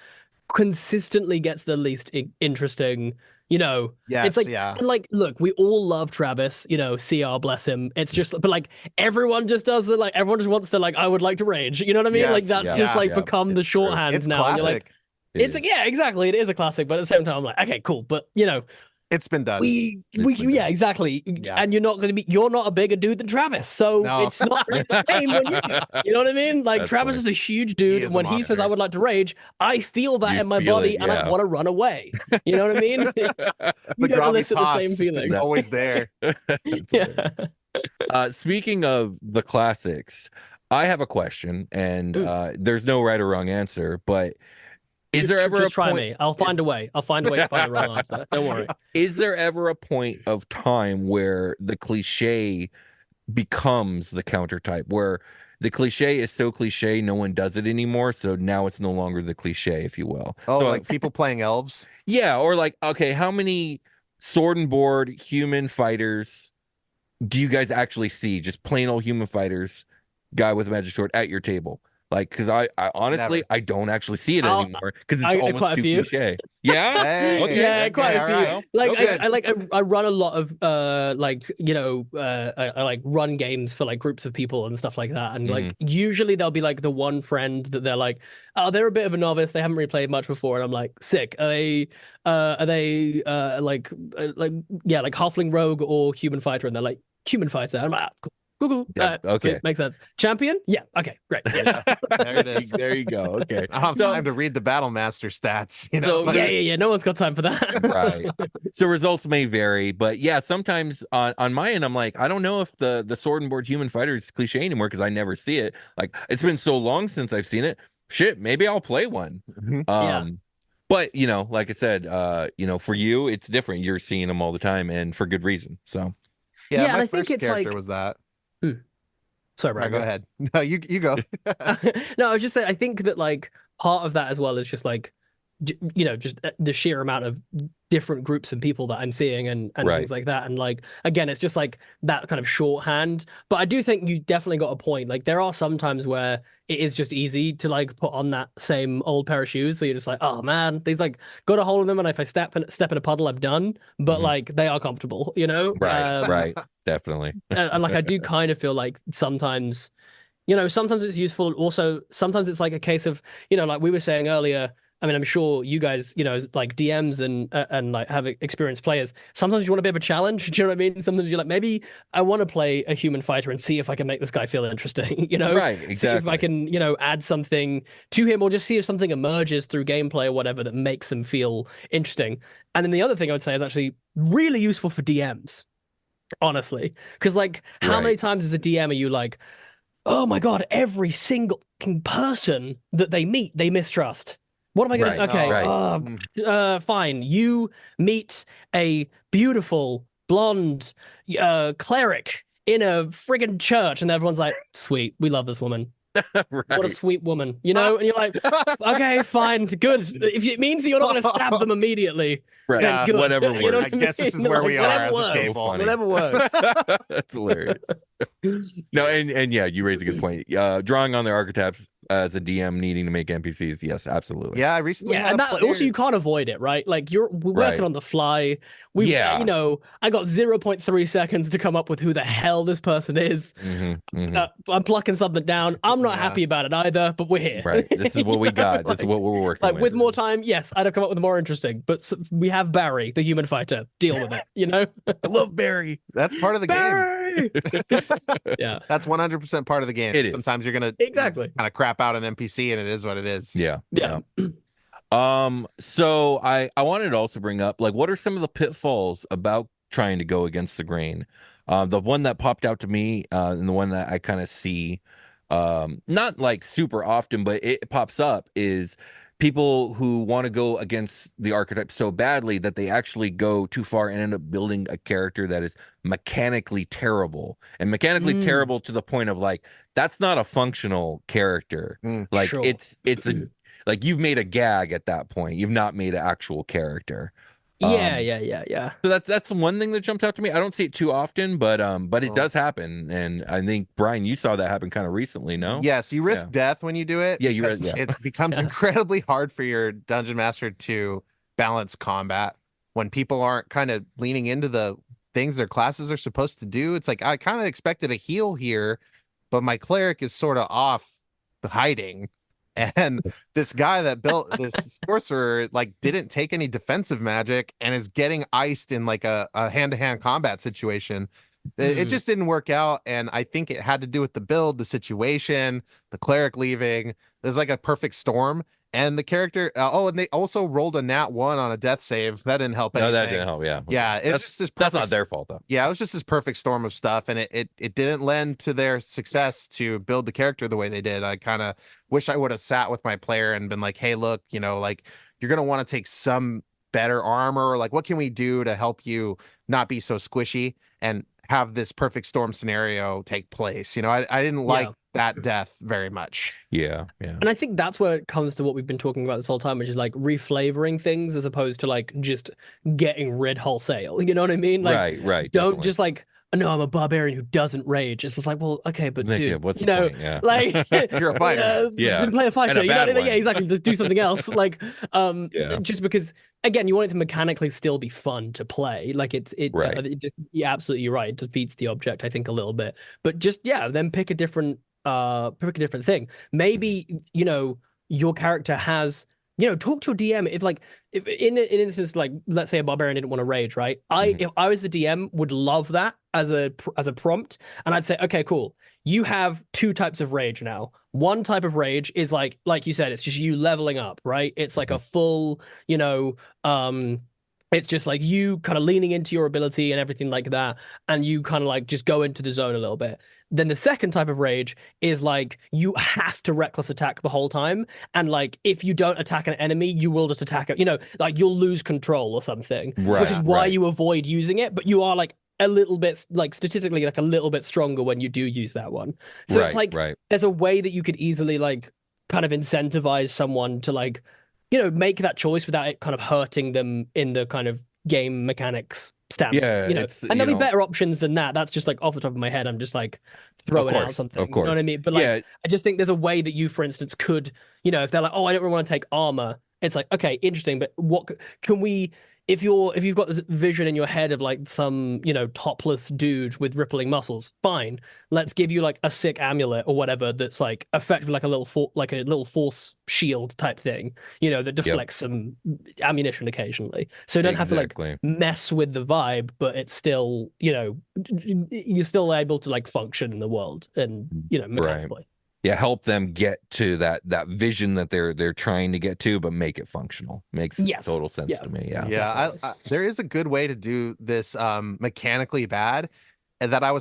consistently gets the least interesting. You know, it's like, and like, look, we all love Travis. You know, CR, bless him. It's just, but like everyone just does the like, everyone just wants the like, I would like to rage. You know what I mean? Like that's just like become the shorthand it's now. Classic. You're like, it's yeah, exactly. It is a classic, but at the same time, I'm like, okay, cool, but you know. It's been done. Yeah, exactly. Yeah. And you're not a bigger dude than Travis. So it's not really the same when you know what I mean? Like Travis is a huge dude. And when he says I would like to rage, I feel that in my body and I want to run away. You know what I mean? You don't elicit the same feeling. It's always there. Speaking of the classics, I have a question, and there's no right or wrong answer, but is there ever just a try point... me? I'll find a way. I'll find a way to find the wrong answer. Don't worry. Is there ever a point of time where the cliche becomes the countertype, where the cliche is so cliche no one does it anymore, so now it's no longer the cliche, if you will? Oh, so, like people playing elves? Yeah, or like, okay, how many sword and board human fighters do you guys actually see? Just plain old human fighters, guy with a magic sword at your table? Like, because I honestly, I don't actually see it anymore because it's almost too cliche. Yeah, hey, okay. Yeah, quite a few. Right. Like I run a lot of like you know I like run games for like groups of people and stuff like that, and like usually there'll be like the one friend that they're like, oh, they're a bit of a novice, they haven't really played much before, and I'm like, sick. Are they like halfling rogue or human fighter? And they're like, human fighter. I'm like, cool. Google. Okay. Sweet, makes sense. Champion? Yeah. Okay. Great. Yeah, there it is. There you go. Okay. I have time to read the Battle Master stats. You know. So, yeah. No one's got time for that. Right. So results may vary, but yeah, sometimes on my end, I'm like, I don't know if the sword and board human fighter is cliche anymore because I never see it. Like it's been so long since I've seen it. Shit, maybe I'll play one. But you know, like I said, you know, for you, it's different. You're seeing them all the time, and for good reason. So yeah, my first character was that. Sorry, Brian. Go ahead. No, you go. No, I was just saying, I think that like part of that as well is just like, you know, just the sheer amount of different groups and people that I'm seeing and things like that. And like, again, it's just like that kind of shorthand. But I do think you definitely got a point. Like there are some times where it is just easy to like put on that same old pair of shoes. So you're just like, oh man, these like got a hole in them. And if I step in a puddle, I'm done. But like they are comfortable, you know? Right. Definitely. and like, I do kind of feel like sometimes, you know, sometimes it's useful. Also, sometimes it's like a case of, you know, like we were saying earlier, I mean, I'm sure you guys, you know, as like DMs and like have experienced players, sometimes you want a bit of a challenge. Do you know what I mean? Sometimes you're like, maybe I want to play a human fighter and see if I can make this guy feel interesting, you know? Right, exactly. See if I can, you know, add something to him or just see if something emerges through gameplay or whatever that makes them feel interesting. And then the other thing I would say is actually really useful for DMs, honestly. Because like, how many times as a DM are you like, oh my God, every single person that they meet, they mistrust. What am I going to... Okay, fine. You meet a beautiful, blonde cleric in a friggin' church, and everyone's like, sweet, we love this woman. What a sweet woman, you know? And you're like, okay, fine, good. If it means that you're not going to stab them immediately, then good. Whatever works. You know I guess this is where we are as a table. Whatever works. That's hilarious. No, and yeah, you raise a good point. Drawing on their archetypes as a DM needing to make NPCs, yes, absolutely. Yeah, I recently and that also you can't avoid it, right? Like we're working on the fly. You know, I got 0.3 seconds to come up with who the hell this person is. I'm plucking something down. I'm not happy about it either, but we're here. Right. This is what we got. This is what we're working with more time, yes, I'd have come up with more interesting. But we have Barry, the human fighter. Deal with it, you know? I love Barry. That's part of the game. Yeah. That's 100% part of the game. It is. Sometimes you're going to kind of crap out an NPC and it is what it is. Yeah. So I wanted to also bring up, like, what are some of the pitfalls about trying to go against the grain? The one that popped out to me, and the one that I kind of see, not like super often, but it pops up, is people who want to go against the archetype so badly that they actually go too far and end up building a character that is mechanically terrible, and mechanically terrible to the point of like, that's not a functional character. Like Sure. it's a like, you've made a gag at that point. You've not made an actual character. Yeah. So that's one thing that jumps out to me. I don't see it too often, but it does happen, and I think, Brian, you saw that happen kind of recently, no? Yes, you risk death when you do it. Yeah, you risk. Yeah. It becomes incredibly hard for your dungeon master to balance combat when people aren't kind of leaning into the things their classes are supposed to do. It's like, I kind of expected a heal here, but my cleric is sort of off the hiding. And this guy that built this sorcerer like didn't take any defensive magic and is getting iced in like a hand-to-hand combat situation. It just didn't work out, and I think it had to do with the build, the situation, the cleric leaving. There's like a perfect storm, and the character. And they also rolled a nat 1 on a death save. That didn't help anything. No, that didn't help. Yeah, Yeah, it's just this. That's not their fault though. Yeah, it was just this perfect storm of stuff, and it didn't lend to their success to build the character the way they did. I kind of wish I would have sat with my player and been like, hey, look, like, you're gonna want to take some better armor, or like, what can we do to help you not be so squishy and have this perfect storm scenario take place. I didn't like that death very much. Yeah. And I think that's where it comes to what we've been talking about this whole time, which is like reflavoring things as opposed to like just getting rid wholesale. You know what I mean? Like, right. Don't Definitely. just like, no, I'm a barbarian who doesn't rage. It's just like, well, okay, but dude, what's the point? Yeah. like, you're a fighter. Play a fighter. And a bad one. Yeah, exactly. Just do something else. Like, Yeah. just because, again, you want it to mechanically still be fun to play. Like, it just, yeah, absolutely, you're right. It defeats the object, I think, a little bit. But just, then pick a different thing. Maybe, your character has, talk to a DM. If in an instance, like, let's say a barbarian didn't want to rage, right? If I was the DM, would love that as a prompt, and I'd say, okay, cool. You have 2 types of rage now. One type of rage is like you said, it's just you leveling up, right? It's like a full, it's just like you kind of leaning into your ability and everything like that, and you kind of like just go into the zone a little bit. Then the second type of rage is like you have to reckless attack the whole time, and like if you don't attack an enemy, you will just attack it. Like you'll lose control or something, which is why you avoid using it. But you are like a little bit, like statistically, like a little bit stronger when you do use that one. So it's like there's a way that you could easily like kind of incentivize someone to like, make that choice without it kind of hurting them in the kind of game mechanics standard. Yeah, and there'll be better options than that. That's just like off the top of my head. I'm just like throwing out something. Of course. You know what I mean? But like, I just think there's a way that you, for instance, could, if they're like, oh, I don't really want to take armor. It's like, okay, interesting, but what can we? If you've got this vision in your head of like some, topless dude with rippling muscles, fine. Let's give you like a sick amulet or whatever that's like effectively like a little force shield type thing, that deflects some ammunition occasionally. So you don't have to like mess with the vibe, but it's still, you're still able to like function in the world and, mechanically. Yeah, help them get to that vision that they're trying to get to, but make it functional. Makes total sense to me. Yeah. There is a good way to do this mechanically bad, and that I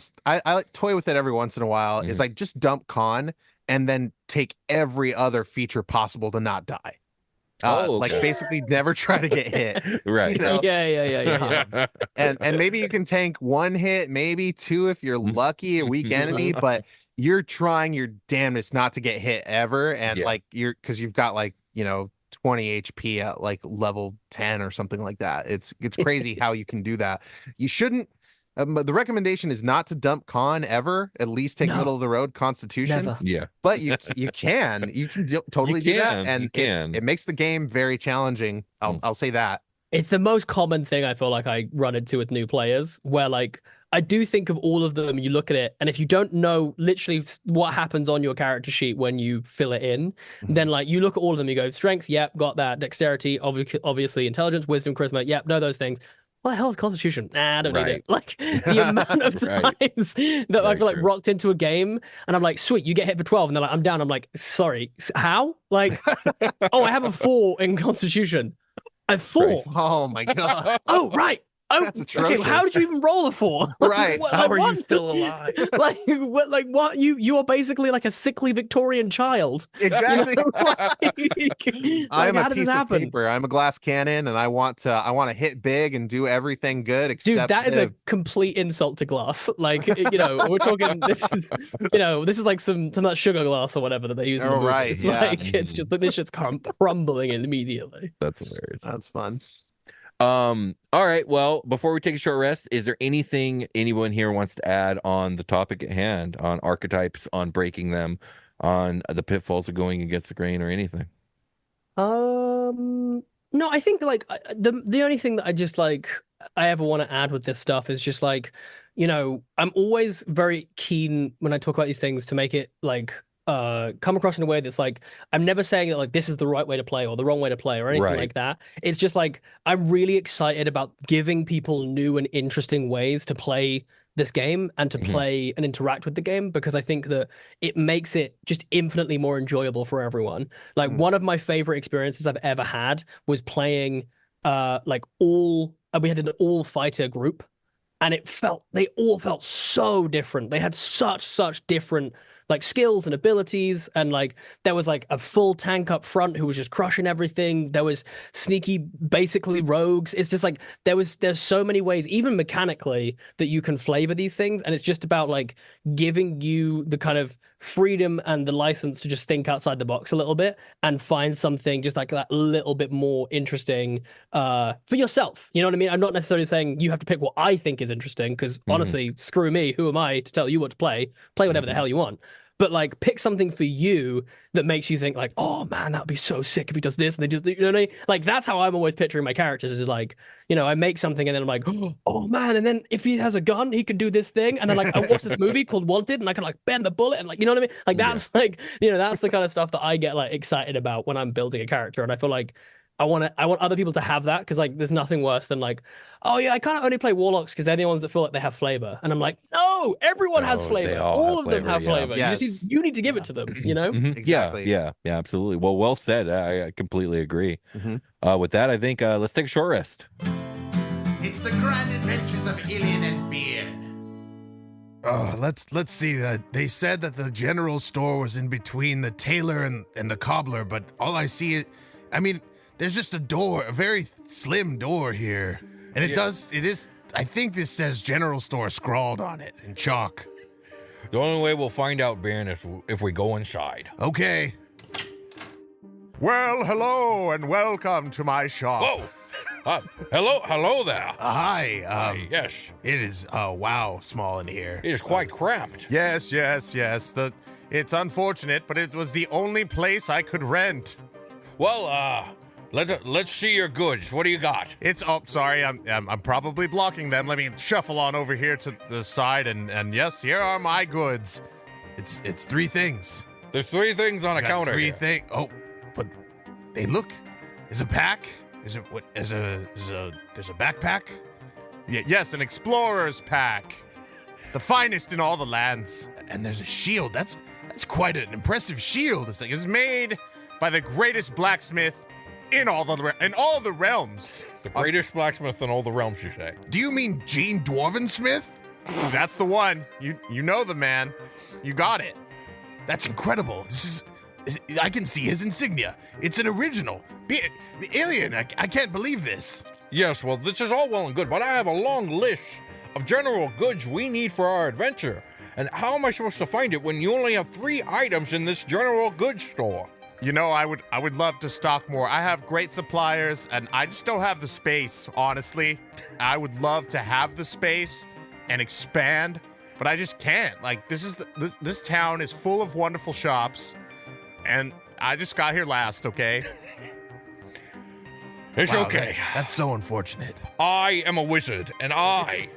like toy with it every once in a while. Is like just dump con and then take every other feature possible to not die. Like basically never try to get hit. Right. Yeah. And maybe you can tank 1 hit, maybe 2 if you're lucky, a weak enemy, but you're trying your damnedest not to get hit ever. And like because you've got like, 20 HP at like level 10 or something like that. It's crazy how you can do that. You shouldn't. The recommendation is not to dump con ever. At least take middle of the road constitution. Never. Yeah, but you can totally do that, and it makes the game very challenging. I'll say that. It's the most common thing I feel like I run into with new players, where like I do think of all of them, you look at it, and if you don't know literally what happens on your character sheet when you fill it in, then like you look at all of them, you go strength, yep, got that, dexterity, obviously intelligence, wisdom, charisma, yep, know those things. What the hell is constitution? Nah, I don't need it. Like the amount of times that I feel like rocked into a game and I'm like, sweet, you get hit for 12, and they're like, I'm down. I'm like, sorry, how? Like, oh, I have a 4 in constitution. I have 4. Oh my god. Oh, right. Oh, That's okay. atrocious. How did you even roll a 4? Right. What, How like, are you what? still alive? Like what? Like what? You are basically like a sickly Victorian child. Exactly. I am how a did piece this of happen? paper. I'm a glass cannon, and I want to hit big and do everything good. Dude, Except that is a live. complete insult to glass. Like, we're talking this is, this is like some of that sugar glass or whatever that they use in the Oh, movies. right, It's yeah. like it's just this shit's crumbling immediately. That's hilarious. That's fun. All right. Well, before we take a short rest, is there anything anyone here wants to add on the topic at hand, on archetypes, on breaking them, on the pitfalls of going against the grain, or anything? No, I think like the only thing that I ever want to add with this stuff is just like, I'm always very keen when I talk about these things to make it like come across in a way that's like, I'm never saying that like this is the right way to play or the wrong way to play or anything Right. like that. It's just like I'm really excited about giving people new and interesting ways to play this game and to play and interact with the game, because I think that it makes it just infinitely more enjoyable for everyone. Like one of my favorite experiences I've ever had was playing we had an all fighter group, and they all felt so different. They had such different like skills and abilities, and like there was like a full tank up front who was just crushing everything. There was sneaky basically rogues. It's just like there's so many ways, even mechanically, that you can flavor these things, and it's just about like giving you the kind of freedom and the license to just think outside the box a little bit and find something just like that little bit more interesting for yourself. You know what I mean? I'm not necessarily saying you have to pick what I think is interesting, because honestly, screw me, who am I to tell you what to play whatever the hell you want. But like pick something for you that makes you think like, oh man, that would be so sick if he does this and they just, you know what I mean? Like that's how I'm always picturing my characters, is like, I make something and then I'm like, oh man, and then if he has a gun, he can do this thing. And then like I watch this movie called Wanted and I can like bend the bullet and like, you know what I mean? Like that's like, that's the kind of stuff that I get like excited about when I'm building a character. And I feel like I want other people to have that, because like there's nothing worse than like, oh yeah, I kind of only play warlocks because they're the ones that feel like they have flavor, and I'm like, no, everyone has flavor. All of them have flavor. Yes. You need to give it to them. Exactly. Yeah, absolutely. Well said. I completely agree. With that, I think let's take a short rest. It's the grand adventures of Ilian and Beard. Let's see. They said that the general store was in between the tailor and the cobbler, but all I see is, there's just a door, a very slim door here. And it is, I think this says general store scrawled on it in chalk. The only way we'll find out, Ben, is if we go inside. Okay. Well, hello and welcome to my shop. Whoa! Hello there. Hi. Yes. It is, wow, small in here. It is quite cramped. Yes. It's unfortunate, but it was the only place I could rent. Well, let's see your goods. What do you got? Sorry, I'm probably blocking them. Let me shuffle on over here to the side, and yes, here are my goods. It's three things. There's three things on a counter. Three here. things. Oh, but they look. Is a pack? Is it what? There's a backpack. Yes, an explorer's pack, the finest in all the lands. And there's a shield. That's quite an impressive shield. It's made by the greatest blacksmith in all the realms. The greatest blacksmith in all the realms, you say? Do you mean Gene Dwarvensmith? That's the one. You know the man. You got it. That's incredible. I can see his insignia. It's an original. The alien. I can't believe this. Yes, well, this is all well and good, but I have a long list of general goods we need for our adventure. And how am I supposed to find it when you only have 3 items in this general goods store? I would love to stock more. I have great suppliers, and I just don't have the space, honestly. I would love to have the space and expand, but I just can't. Like, this town is full of wonderful shops, and I just got here last, okay? It's Wow, okay. That's so unfortunate. I am a wizard, and I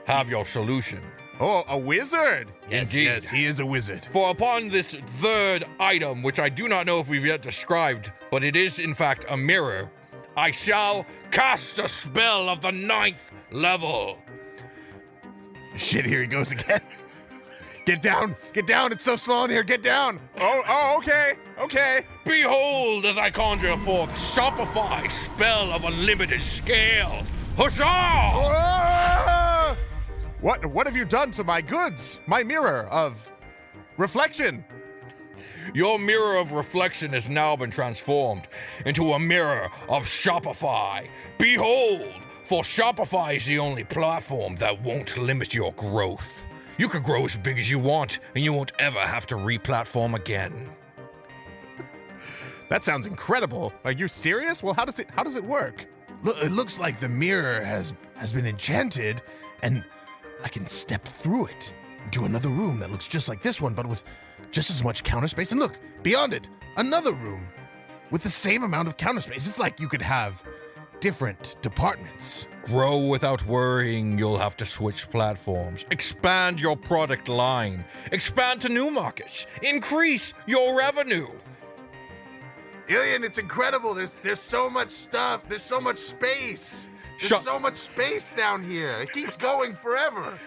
have your solution. Oh, a wizard? Indeed. Yes, he is a wizard. For upon this third item, which I do not know if we've yet described, but it is in fact a mirror, I shall cast a spell of the 9th level. Shit, here he goes again. Get down, it's so small in here, get down. Oh, okay. Behold as I conjure forth Shopify spell of unlimited scale. Huzzah! What have you done to my goods? My mirror of reflection. Your mirror of reflection has now been transformed into a mirror of Shopify. Behold, for Shopify is the only platform that won't limit your growth. You can grow as big as you want, and you won't ever have to re-platform again. That sounds incredible. Are you serious? Well, how does it work? Look, it looks like the mirror has been enchanted, and I can step through it into another room that looks just like this one, but with just as much counter space. And look, beyond it, another room with the same amount of counter space. It's like you could have different departments. Grow without worrying you'll have to switch platforms. Expand your product line. Expand to new markets. Increase your revenue. Ilian, it's incredible. There's so much stuff. There's so much space. There's so much space down here. It keeps going forever.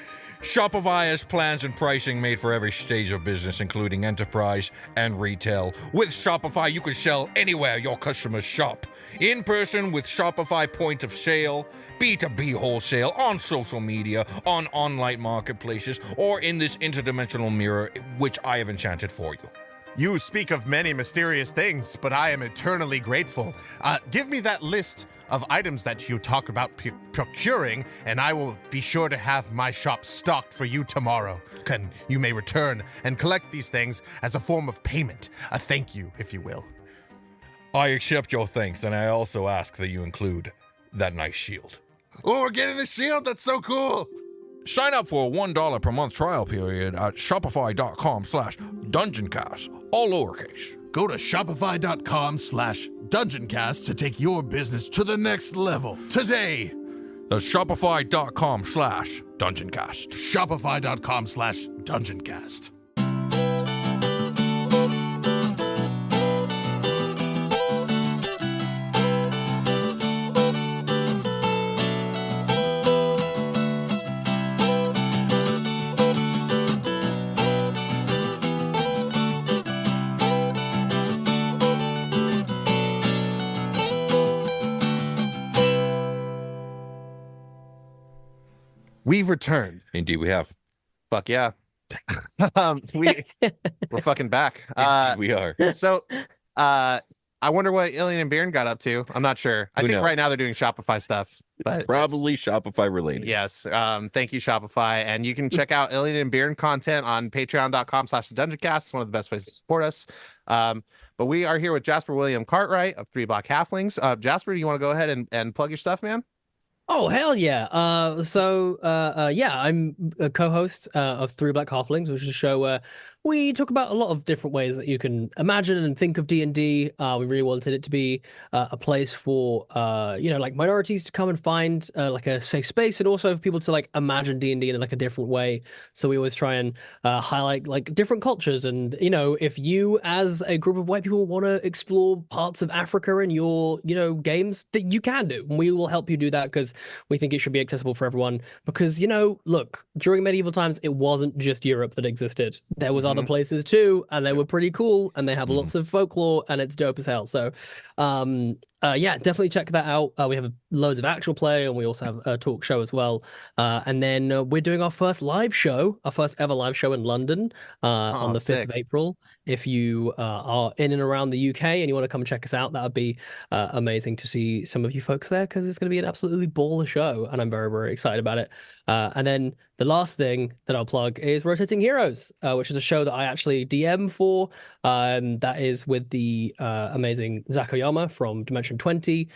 Shopify has plans and pricing made for every stage of business, including enterprise and retail. With Shopify, you can sell anywhere your customers shop. In person with Shopify point of sale, B2B wholesale, on social media, on online marketplaces, or in this interdimensional mirror, which I have enchanted for you. You speak of many mysterious things, but I am eternally grateful. Give me that list of items that you talk about procuring, and I will be sure to have my shop stocked for you tomorrow. You may return and collect these things as a form of payment, a thank you, if you will. I accept your thanks, and I also ask that you include that nice shield. Oh, we're getting the shield. That's so cool. Sign up for a $1 per month trial period at shopify.com/dungeoncast, all lowercase. Go to shopify.com/dungeoncast to take your business to the next level today. That's shopify.com/dungeoncast. Shopify.com/dungeoncast. We've returned. Indeed, we have. Fuck yeah. We're fucking back. We are. So, I wonder what Ilian and Bjorn got up to. I'm not sure. I think knows? right now they're doing Shopify stuff, but Probably Shopify related. yes. Thank you, Shopify, and you can check out Ilian and Bjorn content on Patreon.com/TheDungeonCast. It's one of the best ways to support us. But we are here with Jasper William Cartwright of Three Black Halflings. Jasper, do you want to go ahead and plug your stuff, man? Oh, hell yeah. Yeah, I'm a co-host of Three Black Halflings, which is a show where we talk about a lot of different ways that you can imagine and think of D&D. We really wanted it to be a place for, like minorities to come and find like a safe space, and also for people to like imagine D&D in like a different way. So we always try and highlight like different cultures. And, if you as a group of white people want to explore parts of Africa in your, games, that you can do. And we will help you do that because we think it should be accessible for everyone. Because, look, during medieval times, it wasn't just Europe that existed. There was other places too, and they were pretty cool, and they have lots of folklore, and it's dope as hell. So definitely check that out. We have loads of actual play, and we also have a talk show as well. And then we're doing our first ever live show in London on the 5th of April. If you are in and around the UK and you want to come and check us out, that would be amazing to see some of you folks there, because it's going to be an absolutely baller show, and I'm very, very excited about it. And then the last thing that I'll plug is Rotating Heroes, which is a show that I actually DM for. That is with the amazing Zach Oyama from Dimension 20.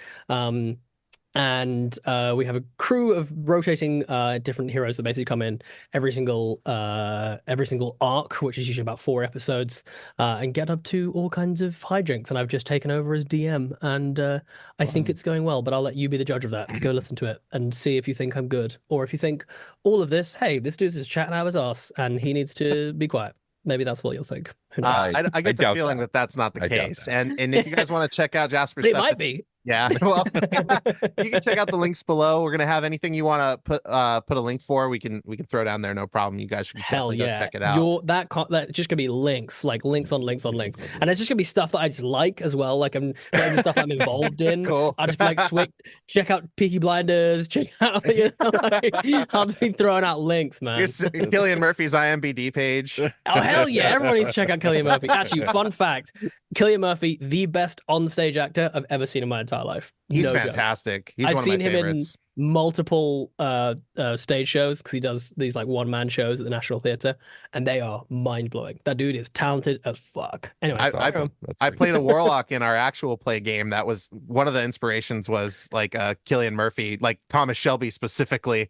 And we have a crew of rotating different heroes that basically come in every single arc, which is usually about 4 episodes, and get up to all kinds of hijinks. And I've just taken over as DM, and I think it's going well, but I'll let you be the judge of that. Go listen to it and see if you think I'm good, or if you think all of this, hey, this dude's just chatting out his ass and he needs to be quiet. Maybe that's what you'll think. I get the feeling that that's not the case. And if you guys want to check out Jasper's it stuff, might be. Yeah, well, you can check out the links below. We're gonna have anything you want to put a link for. We can throw down there, no problem. You guys should Hell definitely go yeah. check it out. That's just gonna be links, like links on links on links. And it's just gonna be stuff that I just like as well. Like I'm not even stuff I'm involved in. Cool. I'll just be like check out Peaky Blinders, check out I'll just be throwing out links, man. Cillian Murphy's IMDb page. Oh hell yeah. Everyone needs to check out Cillian Murphy. Actually, fun fact, Cillian Murphy, the best on-stage actor I've ever seen in my entire life. He's No joke. fantastic. He's I've one seen of my him favorites. in multiple stage shows because he does these like one-man shows at the National Theatre, and they are mind-blowing. That dude is talented as fuck. Anyway, I played a warlock in our actual play game. That was one of the inspirations was like Cillian Murphy, like Thomas Shelby specifically.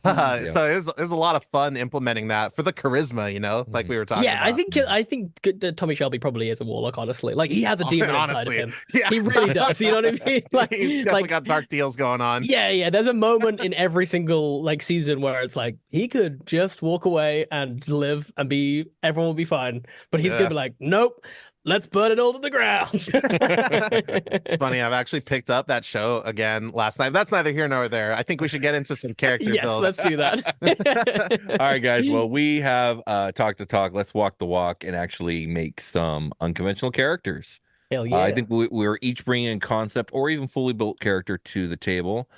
So it was a lot of fun implementing that for the charisma, like we were talking about. I think that Tommy Shelby probably is a warlock, honestly. Like he has a demon inside of him. Yeah. He really does. You know what I mean? Like he's definitely got dark deals going on. Yeah. There's a moment in every single like season where it's like he could just walk away and live and everyone will be fine, but he's gonna be like, nope, let's burn it all to the ground. It's funny. I've actually picked up that show again last night. That's neither here nor there. I think we should get into some character builds. Let's do that. All right, guys. Well, we have talk the talk. Let's walk the walk and actually make some unconventional characters. Hell yeah. I think we're each bringing a concept or even fully built character to the table.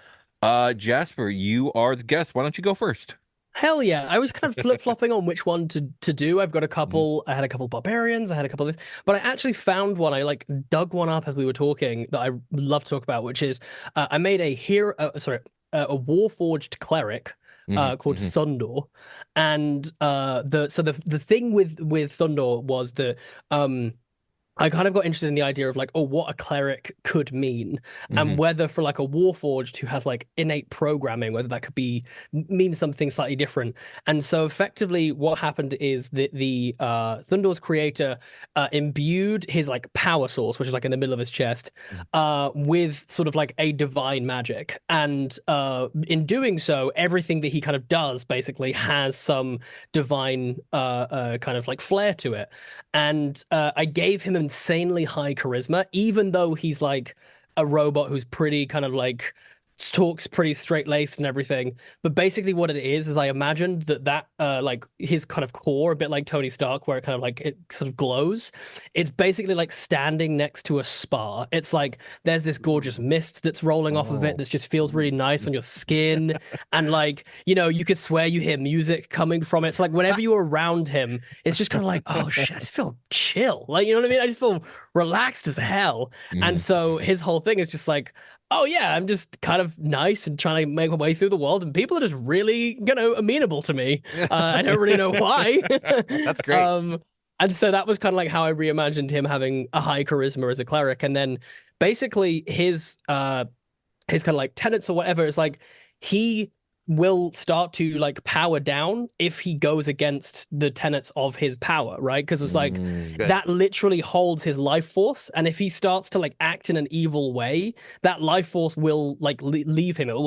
Jasper, you are the guest. Why don't you go first? Hell yeah. I was kind of flip-flopping on which one to do. I've got a couple. I had a couple barbarians. I had a couple of this, but I actually found one. I like dug one up as we were talking that I love to talk about, which is I made a warforged cleric called Thunder. And the thing with Thunder was that I kind of got interested in the idea of like, what a cleric could mean, and whether for like a warforged who has like innate programming, whether that could mean something slightly different. And so effectively what happened is that the Thunder's creator imbued his like power source, which is like in the middle of his chest, with sort of like a divine magic. And in doing so, everything that he kind of does basically has some divine kind of like flair to it. And I gave him insanely high charisma, even though he's like a robot who's pretty kind of like talks pretty straight-laced and everything. But basically what it is I imagined that like his kind of core, a bit like Tony Stark, where it kind of like it sort of glows. It's basically like standing next to a spa. It's like there's this gorgeous mist that's rolling off of it that just feels really nice on your skin, and like you could swear you hear music coming from it. It's like whenever you're around him, it's just kind of like, oh shit, I just feel chill, like, you know what I mean? I just feel relaxed as hell. And so his whole thing is just like, oh yeah, I'm just kind of nice and trying to make my way through the world, and people are just really, amenable to me. I don't really know why. That's great. And so that was kind of like how I reimagined him having a high charisma as a cleric, and then basically his kind of like tenets or whatever is like he will start to like power down if he goes against the tenets of his power, right? Because it's like that literally holds his life force, and if he starts to like act in an evil way, that life force will like leave him. It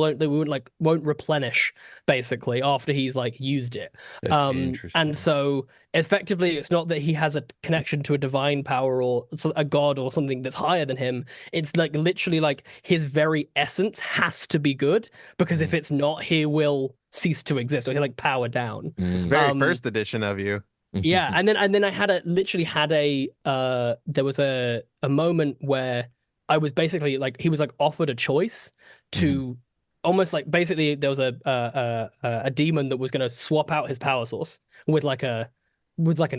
won't replenish basically after he's like used it. That's interesting. And so effectively it's not that he has a connection to a divine power or a god or something that's higher than him. It's like literally like his very essence has to be good, because if it's not, he will cease to exist, or he'll like power down. It's very first edition of you. Yeah. And then I had there was a moment where I was basically like, he was like offered a choice to almost like, basically there was a demon that was going to swap out his power source with an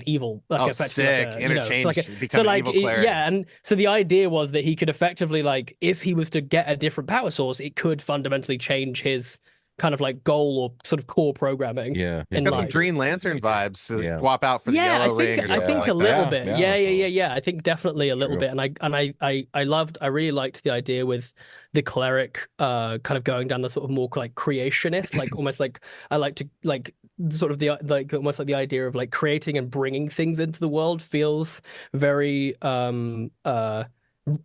evil, like, sick, like interchange, become an evil cleric. Yeah, and so the idea was that he could effectively, like, if he was to get a different power source, it could fundamentally change his kind of like goal or sort of core programming. Yeah, It's got some Green Lantern vibes. So swap out for the yellow ring. I think a little bit. Yeah. I think definitely a little bit. And I really liked the idea with the cleric kind of going down the sort of more like creationist, like almost like I like to like sort of the like almost like the idea of like creating and bringing things into the world feels very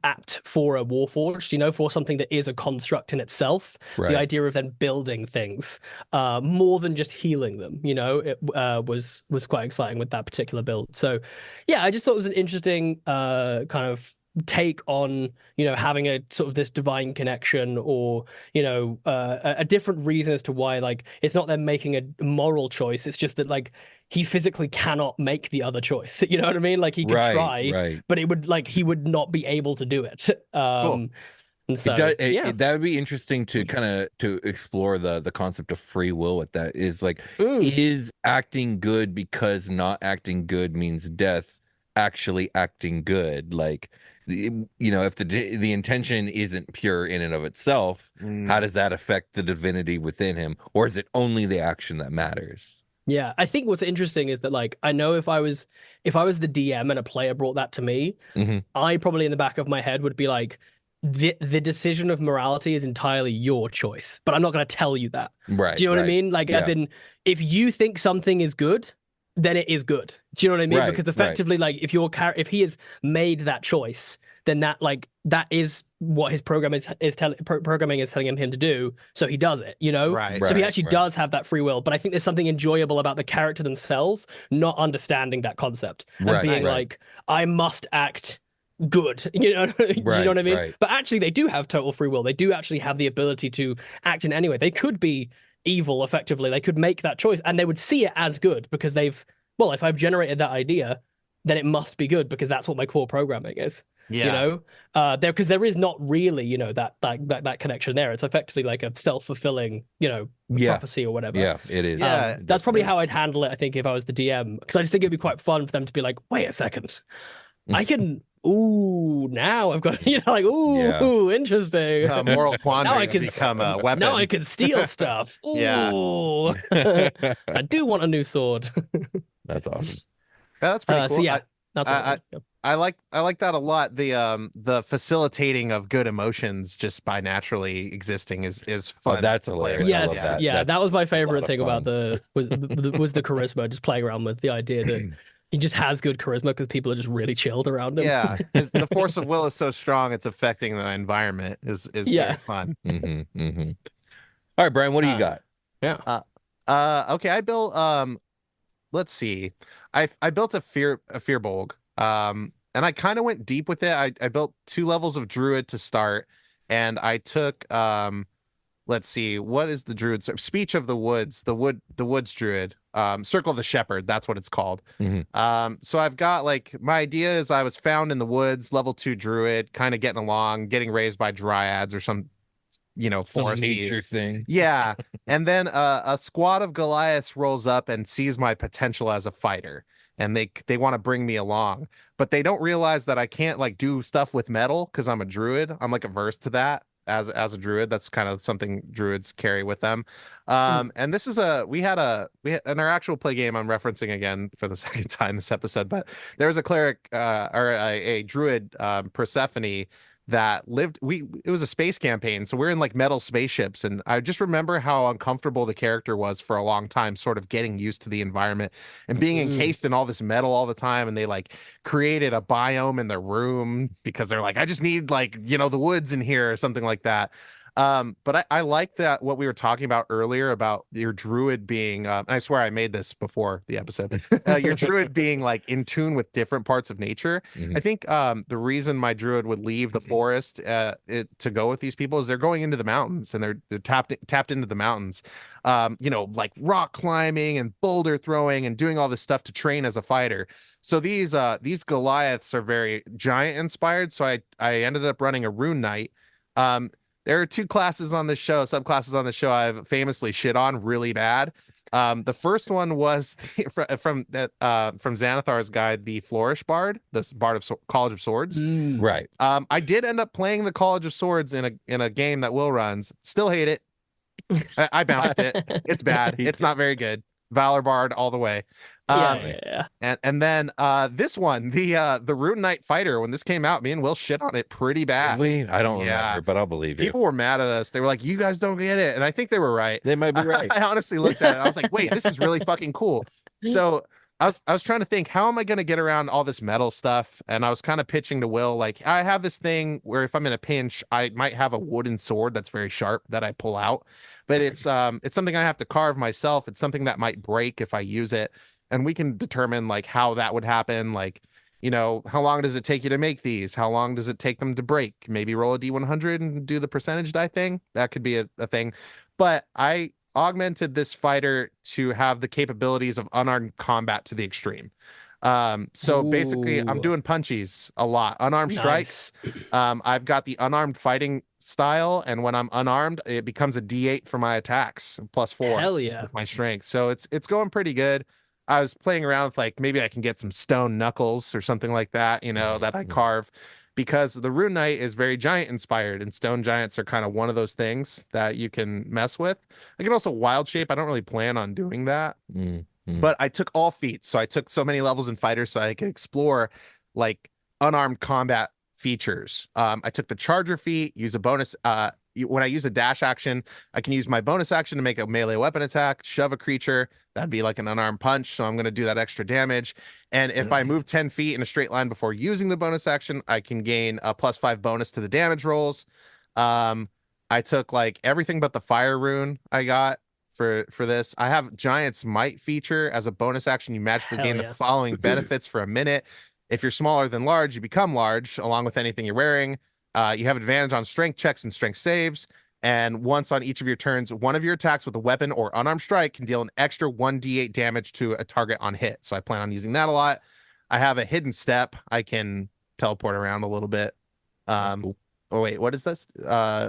apt for a warforged, for something that is a construct in itself. Right. The idea of then building things more than just healing them, it was quite exciting with that particular build. So yeah, I just thought it was an interesting kind of take on, having a sort of this divine connection, or a different reason as to why, like, it's not them making a moral choice, it's just that, like, he physically cannot make the other choice. You know what I mean? Like, he could try, but it would, like, he would not be able to do it. Cool. And so that would be interesting to kind of to explore the concept of free will. What that is, like, is acting good because not acting good means death actually acting good? Like, if the intention isn't pure in and of itself, how does that affect the divinity within him, or is it only the action that matters? Yeah, I think what's interesting is that, like, I know if I was the DM and a player brought that to me, I probably in the back of my head would be like, the decision of morality is entirely your choice, but I'm not going to tell you that. Right. Do you know what I mean? Like, as in, if you think something is good, then it is good. Do you know what I mean? Because effectively, like, if he has made that choice, then that is what his programming is telling him to do. So he does it. Right. So he actually does have that free will. But I think there's something enjoyable about the character themselves not understanding that concept and being like, I must act good. You know what I mean? Right. But actually, they do have total free will. They do actually have the ability to act in any way. They could be evil, effectively. They could make that choice, and they would see it as good because if I've generated that idea, then it must be good because that's what my core programming is. Because there is not really that connection there. It's effectively like a self-fulfilling prophecy or whatever. Yeah, it is. That's probably how I'd handle it, I think, if I was the DM, because I just think it'd be quite fun for them to be like, wait a second, I can now I've got interesting. Moral quandary can become a weapon. Now I can steal stuff. Ooh. I do want a new sword. That's awesome. Yeah, that's pretty cool. So yeah, that's what I like that a lot. The facilitating of good emotions just by naturally existing is fun. Oh, that's hilarious. Yes, that. That was my favorite thing about was the charisma. Just playing around with the idea that he just has good charisma because people are just really chilled around him. Yeah, the force of will is so strong it's affecting the environment. Is very fun. All right, Brian, what do you got? Yeah. Okay, I built let's see. I built a Fearbolg. And I kind of went deep with it. I built 2 levels of druid to start, and I took let's see, what is the druid? Speech of the Woods, the Woods druid. Circle of the Shepherd, that's what it's called. So I've got, like, my idea is I was found in the woods, level 2 druid, kind of getting along, getting raised by dryads or some forest nature thing. Yeah. And then a squad of Goliaths rolls up and sees my potential as a fighter, and they want to bring me along, but they don't realize that I can't, like, do stuff with metal because I'm a druid. I'm, like, averse to that as a druid. That's kind of something druids carry with them. And this is we had in our actual play game, I'm referencing again for the second time this episode, but there was a cleric or a druid, Persephone, that lived. It was a space campaign, so we're in, like, metal spaceships, and I just remember how uncomfortable the character was for a long time, sort of getting used to the environment and being encased in all this metal all the time. And they, like, created a biome in their room because they're like, I just need, like, the woods in here or something like that. But I like that what we were talking about earlier about your druid being, and I swear I made this before the episode, your druid being, like, in tune with different parts of nature. I think the reason my druid would leave the forest to go with these people is they're going into the mountains, and they're tapped into the mountains, like rock climbing and boulder throwing and doing all this stuff to train as a fighter. So these Goliaths are very giant inspired. So I ended up running a Rune Knight. There are 2 subclasses on the show I've famously shit on really bad. The first one was from Xanathar's guide, the Flourish Bard, the Bard of College of Swords. Right. I did end up playing the College of Swords in a game that Will runs. Still hate it. I bounced it. It's bad. It's not very good. Valor Bard all the way. And then this one, the Rune Knight Fighter, when this came out, me and Will shit on it pretty bad. I don't remember, but I'll believe you. People were mad at us. They were like, you guys don't get it. And I think they were right. They might be right. I honestly looked at it. I was like, wait, this is really fucking cool. So I was trying to think, how am I going to get around all this metal stuff? And I was kind of pitching to Will, like, I have this thing where if I'm in a pinch, I might have a wooden sword that's very sharp that I pull out, but it's something I have to carve myself. It's something that might break if I use it. And we can determine, like, how that would happen. Like, how long does it take you to make these? How long does it take them to break? Maybe roll a D100 and do the percentage die thing. That could be a thing. But I augmented this fighter to have the capabilities of unarmed combat to the extreme. So basically I'm doing punchies a lot, unarmed strikes. I've got the unarmed fighting style, and when I'm unarmed, it becomes a D8 for my attacks, +4. Hell yeah. With my strength. So it's going pretty good. I was playing around with like maybe I can get some stone knuckles or something like that, that I carve, because the Rune Knight is very giant inspired, and stone giants are kind of one of those things that you can mess with. I can also wild shape. I don't really plan on doing that. But I took all feats. So I took so many levels in fighter so I could explore like unarmed combat features. I took the charger feat, use a bonus. When I use a dash action, I can use my bonus action to make a melee weapon attack, shove a creature. That'd be like an unarmed punch. So I'm going to do that extra damage. And if I move 10 feet in a straight line before using the bonus action, I can gain a +5 bonus to the damage rolls. I took like everything but the fire rune I got for this. I have Giant's Might feature as a bonus action. You magically gain the following benefits for a minute. If you're smaller than large, you become large along with anything you're wearing. You have advantage on strength checks and strength saves. And once on each of your turns, one of your attacks with a weapon or unarmed strike can deal an extra 1d8 damage to a target on hit. So I plan on using that a lot. I have a hidden step. I can teleport around a little bit. Oh wait, what is this?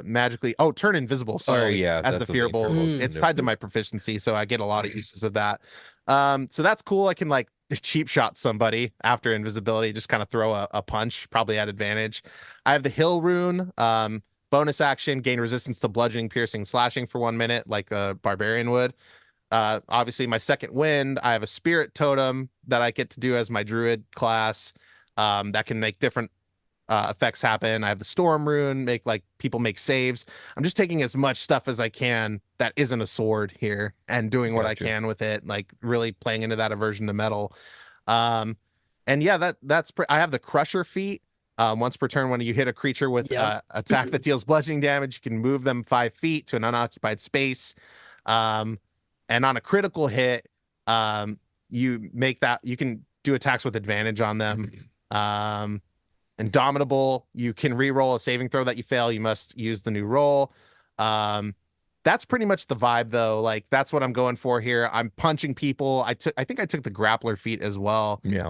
Magically, turn invisible. Sorry, as the fearable. It's tied to my proficiency, so I get a lot of uses of that. So that's cool. I can like cheap shot somebody after invisibility, just kind of throw a punch, probably at advantage. I have the Hill Rune. Bonus action, gain resistance to bludgeoning, piercing, slashing for 1 minute, like a barbarian would. Obviously, my second wind. I have a spirit totem that I get to do as my druid class. That can make different effects happen. I have the storm rune, make like people make saves. I'm just taking as much stuff as I can that isn't a sword here and doing what I can with it, like really playing into that aversion to metal. And yeah, I have the crusher feat. Once per turn, when you hit a creature with attack that deals bludgeoning damage, you can move them 5 feet to an unoccupied space. And on a critical hit, you can do attacks with advantage on them. Indomitable, you can re-roll a saving throw that you fail. You must use the new roll. That's pretty much the vibe, though. Like, that's what I'm going for here. I'm punching people. I think I took the grappler feat as well. Yeah.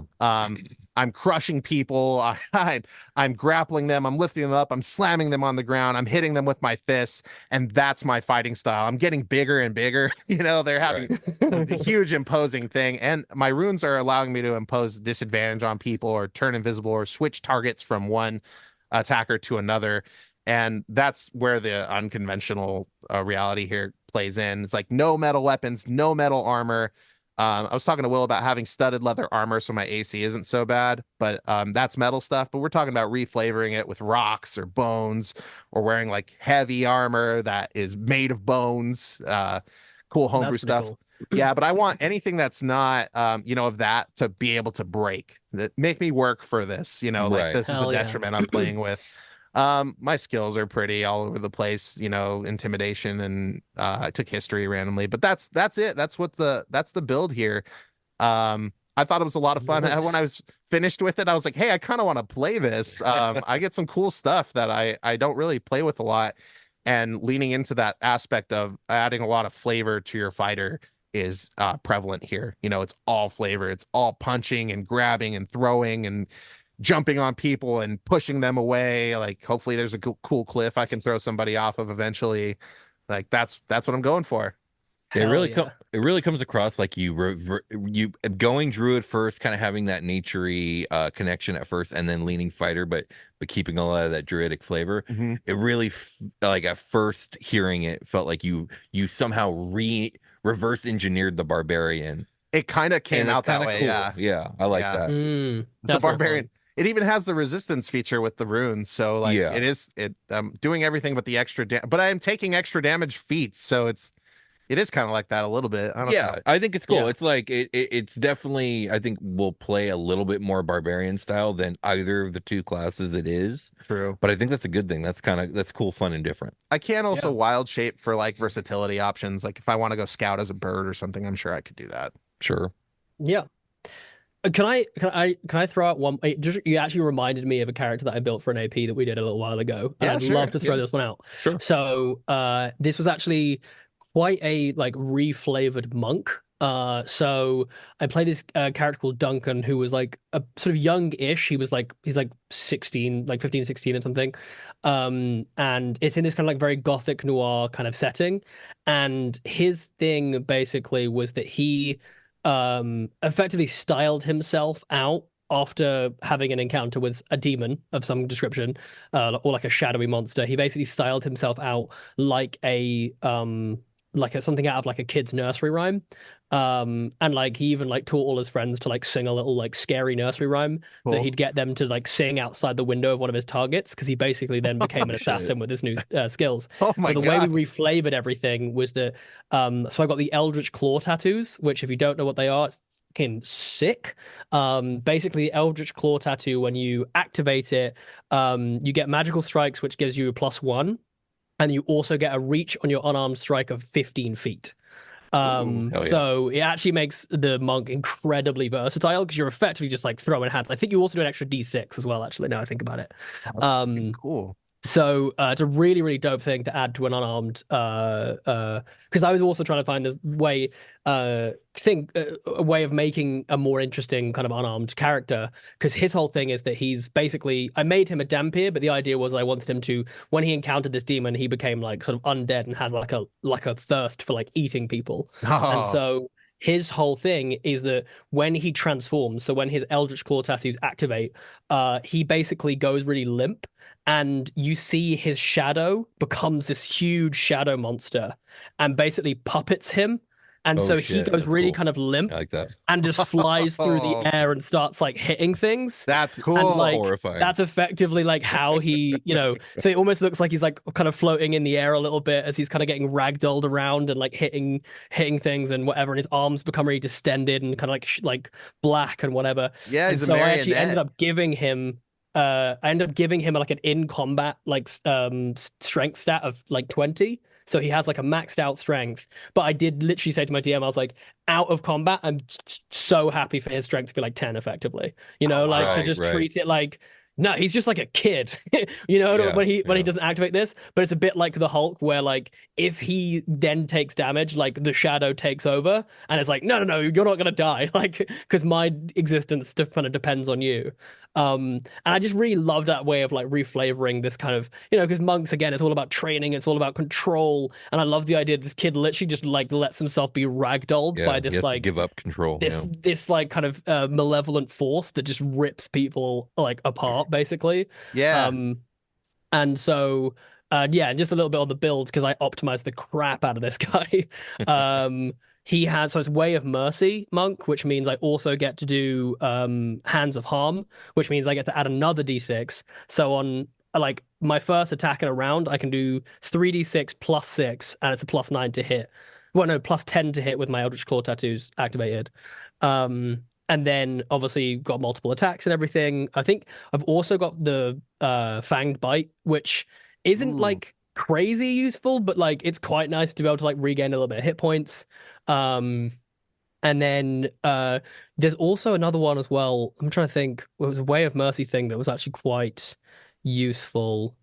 I'm crushing people. I'm grappling them. I'm lifting them up. I'm slamming them on the ground. I'm hitting them with my fists, and that's my fighting style. I'm getting bigger and bigger. They're having a huge imposing thing, and my runes are allowing me to impose disadvantage on people, or turn invisible, or switch targets from one attacker to another. And that's where the unconventional reality here plays in. It's like no metal weapons, no metal armor. I was talking to Will about having studded leather armor, so my AC isn't so bad, but that's metal stuff. But we're talking about reflavoring it with rocks or bones, or wearing like heavy armor that is made of bones. Cool homebrew stuff. Cool. Yeah, but I want anything that's not, of that to be able to break. That make me work for this. Like this is the detriment I'm playing with. My skills are pretty all over the place, intimidation, and I took history randomly, but that's it. That's the build here. I thought it was a lot of fun. When I was finished with it, I was like, hey, I kind of want to play this. I get some cool stuff that I don't really play with a lot, and leaning into that aspect of adding a lot of flavor to your fighter is prevalent here. It's all flavor. It's all punching and grabbing and throwing and jumping on people and pushing them away. Like, hopefully there's a cool cliff I can throw somebody off of eventually. Like, that's what I'm going for. It really comes across like you going druid first, kind of having that naturey connection at first, and then leaning fighter, but keeping a lot of that druidic flavor. Mm-hmm. It really like at first hearing it felt like you somehow reverse engineered the barbarian. It kind of came out that way. Cool. Yeah, I like that. The barbarian. It even has the resistance feature with the runes, so like I'm doing everything but the extra but I am taking extra damage feats, so it is kind of like that a little bit. I don't know. I think it's cool. Yeah. It's like it's definitely, I think we'll play a little bit more barbarian style than either of the two classes it is. True. But I think that's a good thing. That's cool, fun, and different. I can also wild shape for like versatility options. Like if I want to go scout as a bird or something, I'm sure I could do that. Sure. Yeah. Can I throw out one? You actually reminded me of a character that I built for an AP that we did a little while ago. Yeah, I'd sure. love to throw this one out. Sure. So this was actually quite a like reflavored monk. So I played this character called Duncan, who was like a sort of young-ish. He's like 16, like 15, 16 or something. And it's in this kind of like very gothic noir kind of setting. And his thing basically was that he effectively styled himself out after having an encounter with a demon of some description, or like a shadowy monster. He basically styled himself out like something out of like a kid's nursery rhyme. And like he even like taught all his friends to like sing a little like scary nursery rhyme that he'd get them to like sing outside the window of one of his targets, because he basically then became an assassin with his new skills. Oh my So the God. way we reflavored everything was that so I got the Eldritch Claw tattoos, which if you don't know what they are, it's fucking sick. Basically the Eldritch Claw tattoo, when you activate it, you get magical strikes, which gives you a +1, and you also get a reach on your unarmed strike of 15 feet. hell yeah. So it actually makes the monk incredibly versatile, because you're effectively just like throwing hands. I think you also do an extra D6 as well, actually, now I think about it. That's cool. So it's a really, really dope thing to add to an unarmed, because I was also trying to find a way, a way of making a more interesting kind of unarmed character, because his whole thing is that he's basically, I made him a Dampier, but the idea was I wanted him to, when he encountered this demon, he became like sort of undead and has like a thirst for like eating people. And so his whole thing is that when he transforms, so when his Eldritch Claw tattoos activate, he basically goes really limp, and you see his shadow becomes this huge shadow monster and basically puppets him. And Oh, so he shit, goes that's really cool. kind of limp I like that. and just flies through the air and starts like hitting things. That's cool. And like Horrifying. that's effectively like how he, so it almost looks like he's like kind of floating in the air a little bit as he's kind of getting ragdolled around and like hitting things and whatever, and his arms become really distended and kind of like black and whatever. Yeah, And he's a so I actually marionette. ended up giving him like an in combat like strength stat of like 20. So he has like a maxed out strength. But I did literally say to my DM, I was like, out of combat, I'm so happy for his strength to be like 10 effectively. You know, like to Right, just right. treat it like, no, he's just like a kid, you know, Yeah, when he yeah. doesn't activate this. But it's a bit like the Hulk, where like if he then takes damage, like the shadow takes over, and it's like, no, you're not gonna die, like because my existence kind of depends on you. And I just really love that way of like reflavoring this kind of, because monks, again, it's all about training, it's all about control, and I love the idea that this kid literally just like lets himself be ragdolled Yeah, by he this has to like give up control. this like kind of malevolent force that just rips people like apart, basically. Yeah. And so yeah, just a little bit on the build, because I optimized the crap out of this guy. He has, so it's Way of Mercy monk, which means I also get to do Hands of Harm, which means I get to add another D6. So on like my first attack in a round, I can do 3d6 +6, and it's a +9 to hit. Well, no, +10 to hit with my Eldritch Claw tattoos activated. And then obviously got multiple attacks and everything. I think I've also got the Fanged Bite, which isn't like crazy useful, but like it's quite nice to be able to like regain a little bit of hit points. And then there's also another one as well. I'm trying to think. It was a Way of Mercy thing that was actually quite useful.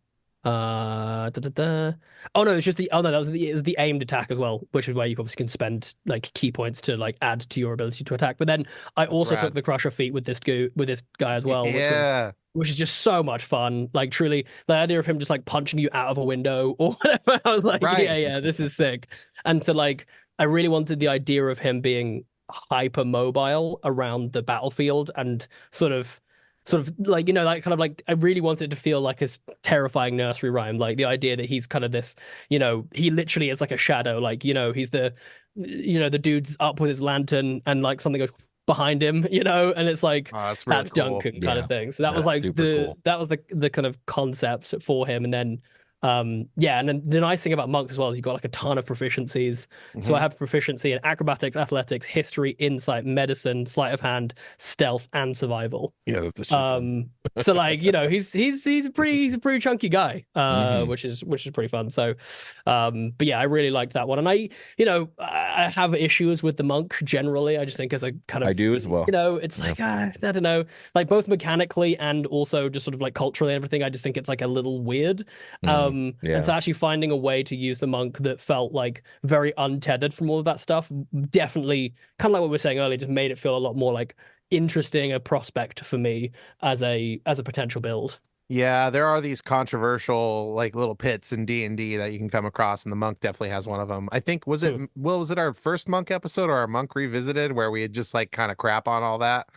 Oh no, it's just it was the aimed attack as well, which is where you obviously can spend like key points to like add to your ability to attack. But then I also rad. took the Crusher feat with this guy as well, Yeah. which is just so much fun. Like truly, the idea of him just like punching you out of a window or whatever, I was like, Right. yeah, this is sick. And so like I really wanted the idea of him being hyper mobile around the battlefield and sort of like, like kind of like I really wanted it to feel like a terrifying nursery rhyme, like the idea that he's kind of this, he literally is like a shadow, like he's the the dude's up with his lantern and like something goes behind him, and it's like That's really cool. Duncan kind of thing. So that was That's like super cool. that was the kind of concept for him. And then Yeah, and then the nice thing about monks as well is you've got like a ton of proficiencies. So I have proficiency in acrobatics, athletics, history, insight, medicine, sleight of hand, stealth, and survival. Yeah, that's a shit ton. So like, he's a pretty chunky guy, which is pretty fun. So but yeah, I really liked that one. And I have issues with the monk generally. I just think as a kind of, I do as well. It's like I don't know, like both mechanically and also just sort of like culturally and everything, I just think it's like a little weird. Yeah. And so actually finding a way to use the monk that felt like very untethered from all of that stuff, definitely kind of like what we were saying earlier, just made it feel a lot more like interesting, a prospect for me as a potential build. Yeah, there are these controversial like little pits in D&D that you can come across, and the monk definitely has one of them. I think was it our first monk episode or our monk revisited where we had just like kind of crap on all that?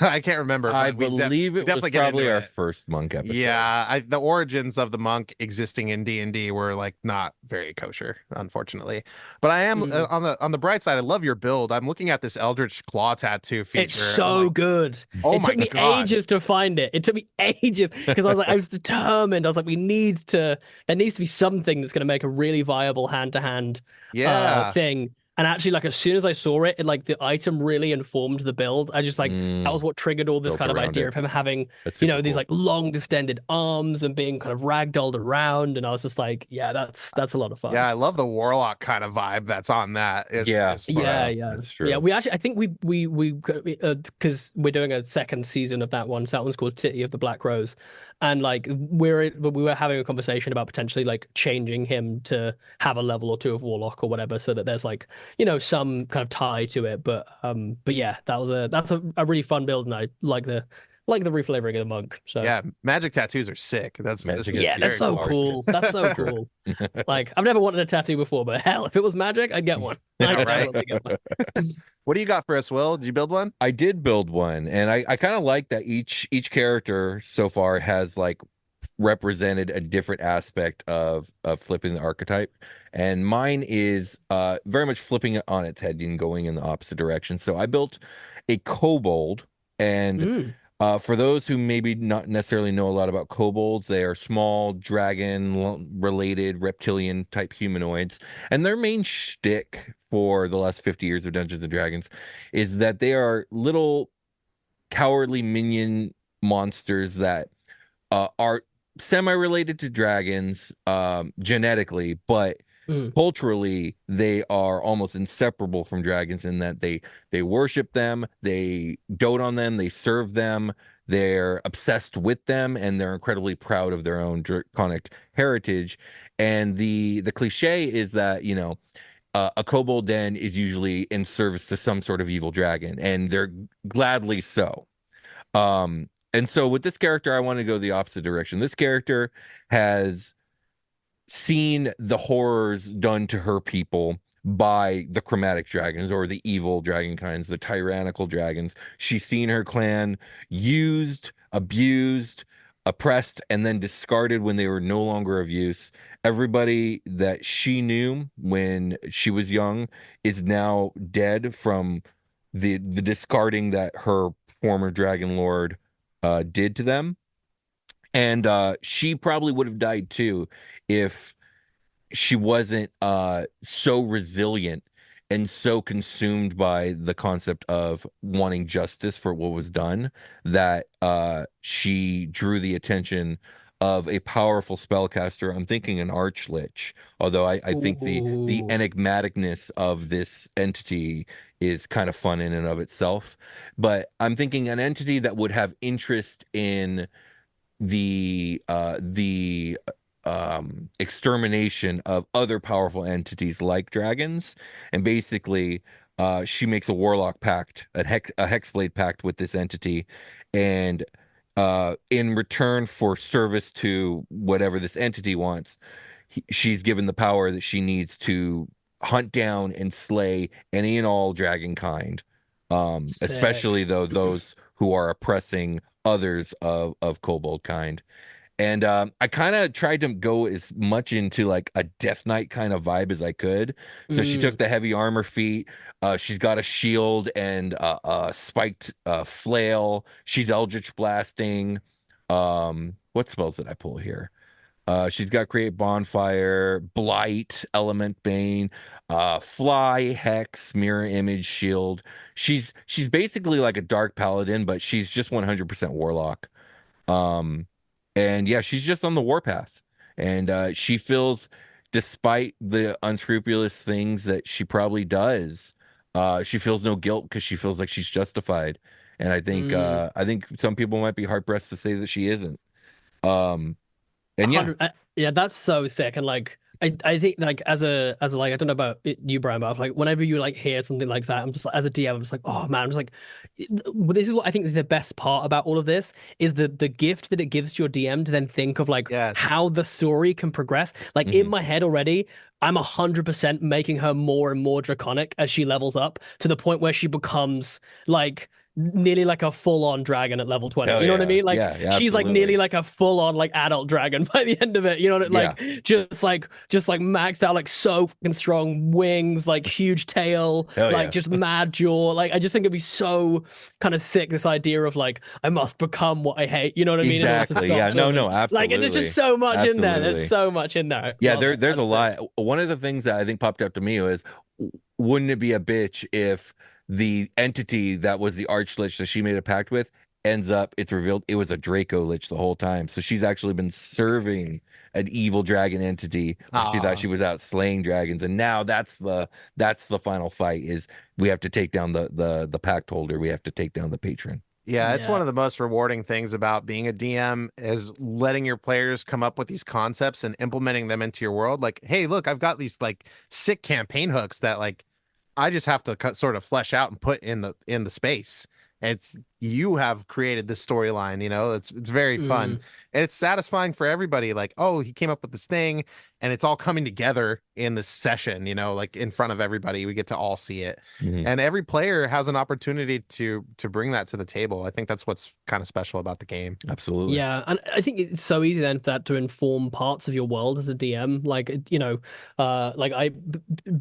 I can't remember. I believe it was probably our first monk episode. Yeah, the origins of the monk existing in D&D were like not very kosher, unfortunately. But I am on the bright side. I love your build. I'm looking at this Eldritch Claw tattoo feature. It's so good. Oh it took me ages to find it. It took me ages because I was determined. I was like, there needs to be something that's going to make a really viable hand-to-hand thing. And actually, like as soon as I saw it, like the item really informed the build. I just like that was what triggered all this kind of idea of him having, these like long distended arms and being kind of ragdolled around. And I was just like, yeah, that's a lot of fun. Yeah, I love the warlock kind of vibe that's on that. Yeah, that's true. Yeah, we actually, I think we because we're doing a second season of that one. So that one's called City of the Black Rose, and like we were having a conversation about potentially like changing him to have a level or two of warlock or whatever, so that there's like some kind of tie to it. But yeah, that's a really fun build, and I like the reflavoring of the monk. So yeah, magic tattoos are sick. That's so cool. That's so cool. Like I've never wanted a tattoo before, but hell, if it was magic, I'd get one. I'd get one. What do you got for us, Will? Did you build one? I did build one, and I kind of like that each character so far has like represented a different aspect of flipping the archetype, and mine is very much flipping it on its head and going in the opposite direction. So I built a kobold, and for those who maybe not necessarily know a lot about kobolds, they are small dragon-related reptilian type humanoids, and their main shtick for the last 50 years of Dungeons and Dragons is that they are little cowardly minion monsters that are semi-related to dragons genetically, but culturally they are almost inseparable from dragons in that they worship them, they dote on them, they serve them, they're obsessed with them, and they're incredibly proud of their own draconic heritage. And the cliche is that a kobold den is usually in service to some sort of evil dragon, and they're gladly so. And so with this character, I want to go the opposite direction. This character has seen the horrors done to her people by the chromatic dragons, or the evil dragon kinds, the tyrannical dragons. She's seen her clan used, abused, oppressed, and then discarded when they were no longer of use. Everybody that she knew when she was young is now dead from the discarding that her former dragon lord did to them. And she probably would have died too if she wasn't so resilient and so consumed by the concept of wanting justice for what was done that she drew the attention of a powerful spellcaster. I'm thinking an Archlich, although I think the enigmaticness of this entity is kind of fun in and of itself. But I'm thinking an entity that would have interest in the extermination of other powerful entities like dragons. And basically she makes a warlock pact, a hexblade pact with this entity, and in return for service to whatever this entity wants, she's given the power that she needs to hunt down and slay any and all dragon kind, especially though those who are oppressing others of kobold kind. And I kind of tried to go as much into like a Death Knight kind of vibe as I could. So she took the heavy armor feat. She's got a shield and a spiked flail. She's Eldritch blasting. What spells did I pull here? She's got Create Bonfire, Blight, Element Bane, Fly, Hex, Mirror Image, Shield. She's basically like a Dark Paladin, but she's just 100% Warlock. And yeah, she's just on the warpath. And she feels, despite the unscrupulous things that she probably does, she feels no guilt because she feels like she's justified. And I think some people might be hard pressed to say that she isn't. And yeah, yeah, that's so sick. And like, I think like as a like, I don't know about you, Brian, but like whenever you like hear something like that, I'm just like, as a DM, I'm just like, oh man, I'm just like, this is what I think the best part about all of this is the gift that it gives to your DM to then think of like how the story can progress. Like in my head already, I'm 100% making her more and more draconic as she levels up to the point where she becomes like nearly like a full-on dragon at level 20. You know what I mean? Like she's like nearly like a full-on like adult dragon by the end of it. You know what I mean? Just like maxed out, like so fucking strong wings, like huge tail, just mad jaw. Like I just think it'd be so kind of sick, this idea of like I must become what I hate. You know what I mean? Exactly. Yeah. No, absolutely. Like there's just so much in there. There's so much in there. Yeah, there's a lot. One of the things that I think popped up to me was, wouldn't it be a bitch if the entity that was the Archlich that she made a pact with ends up, it's revealed it was a Draco Lich the whole time. So she's actually been serving an evil dragon entity. She thought she was out slaying dragons, and now that's the final fight. Is we have to take down the pact holder. We have to take down the patron. Yeah, it's one of the most rewarding things about being a DM is letting your players come up with these concepts and implementing them into your world. Like, hey, look, I've got these like sick campaign hooks that like I just have to sort of flesh out and put in the space. It's you have created this storyline, you know. It's very fun. And it's satisfying for everybody. Like, oh, he came up with this thing and it's all coming together in this session, you know, like in front of everybody. We get to all see it. And every player has an opportunity to bring that to the table. I think that's what's kind of special about the game. Absolutely. Yeah, and I think it's so easy then for that to inform parts of your world as a DM. Like, you know, like I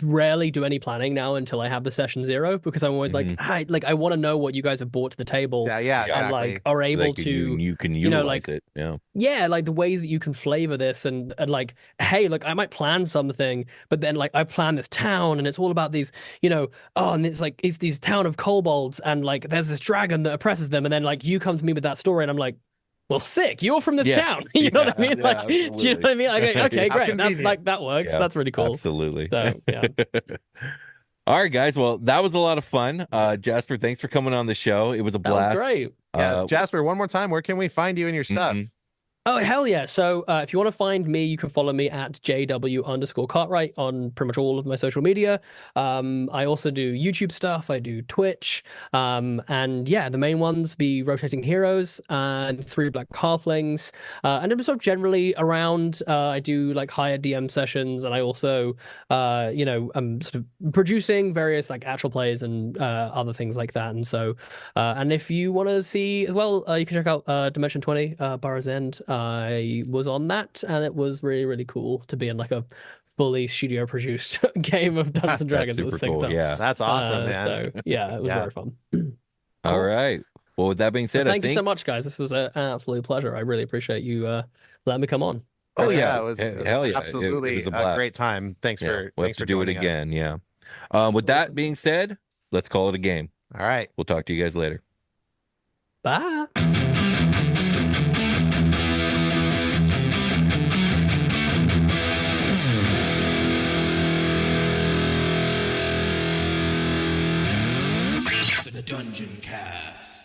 rarely do any planning now until I have the session 0, because I'm always like, I want to know what you guys have brought to the table. Yeah, and exactly. like are able like to you can utilize it. Yeah, like the ways that you can flavor this and like, hey, look, I might plan something, but then like I plan this town and it's all about these, you know, and it's like it's these town of kobolds and like there's this dragon that oppresses them, and then like you come to me with that story and I'm like, well, sick, you're from this town. You know what I mean? Like, do you know what I mean? Like, okay, great. That's like that works. That's really cool. Absolutely. So, yeah. All right, guys. Well, that was a lot of fun. Jasper, thanks for coming on the show. It was a blast. That was great. Yeah, Jasper, one more time, where can we find you and your stuff? Oh, hell yeah. So if you want to find me, you can follow me at JW_Cartwright on pretty much all of my social media. I also do YouTube stuff. I do Twitch. And yeah, the main ones be Rotating Heroes and Three Black Halflings. And I'm sort of generally around. I do like higher DM sessions, and I also, you know, I'm sort of producing various like actual plays and other things like that. And so, and if you want to see as well, you can check out Dimension 20, Barrow's End. I was on that, and it was really, really cool to be in like a fully studio produced game of Dungeons and Dragons. That's with super cool. Yeah, that's awesome, man. So yeah, it was very fun. All right. Well, with that being said, thank you so much, guys. This was an absolute pleasure. I really appreciate you letting me come on. Oh yeah, it was hell yeah, absolutely it was a great time. Thanks for we'll thanks have to for do it joining again. us. Yeah. With that being said, let's call it a game. All right. We'll talk to you guys later. Bye. The Dungeoncast.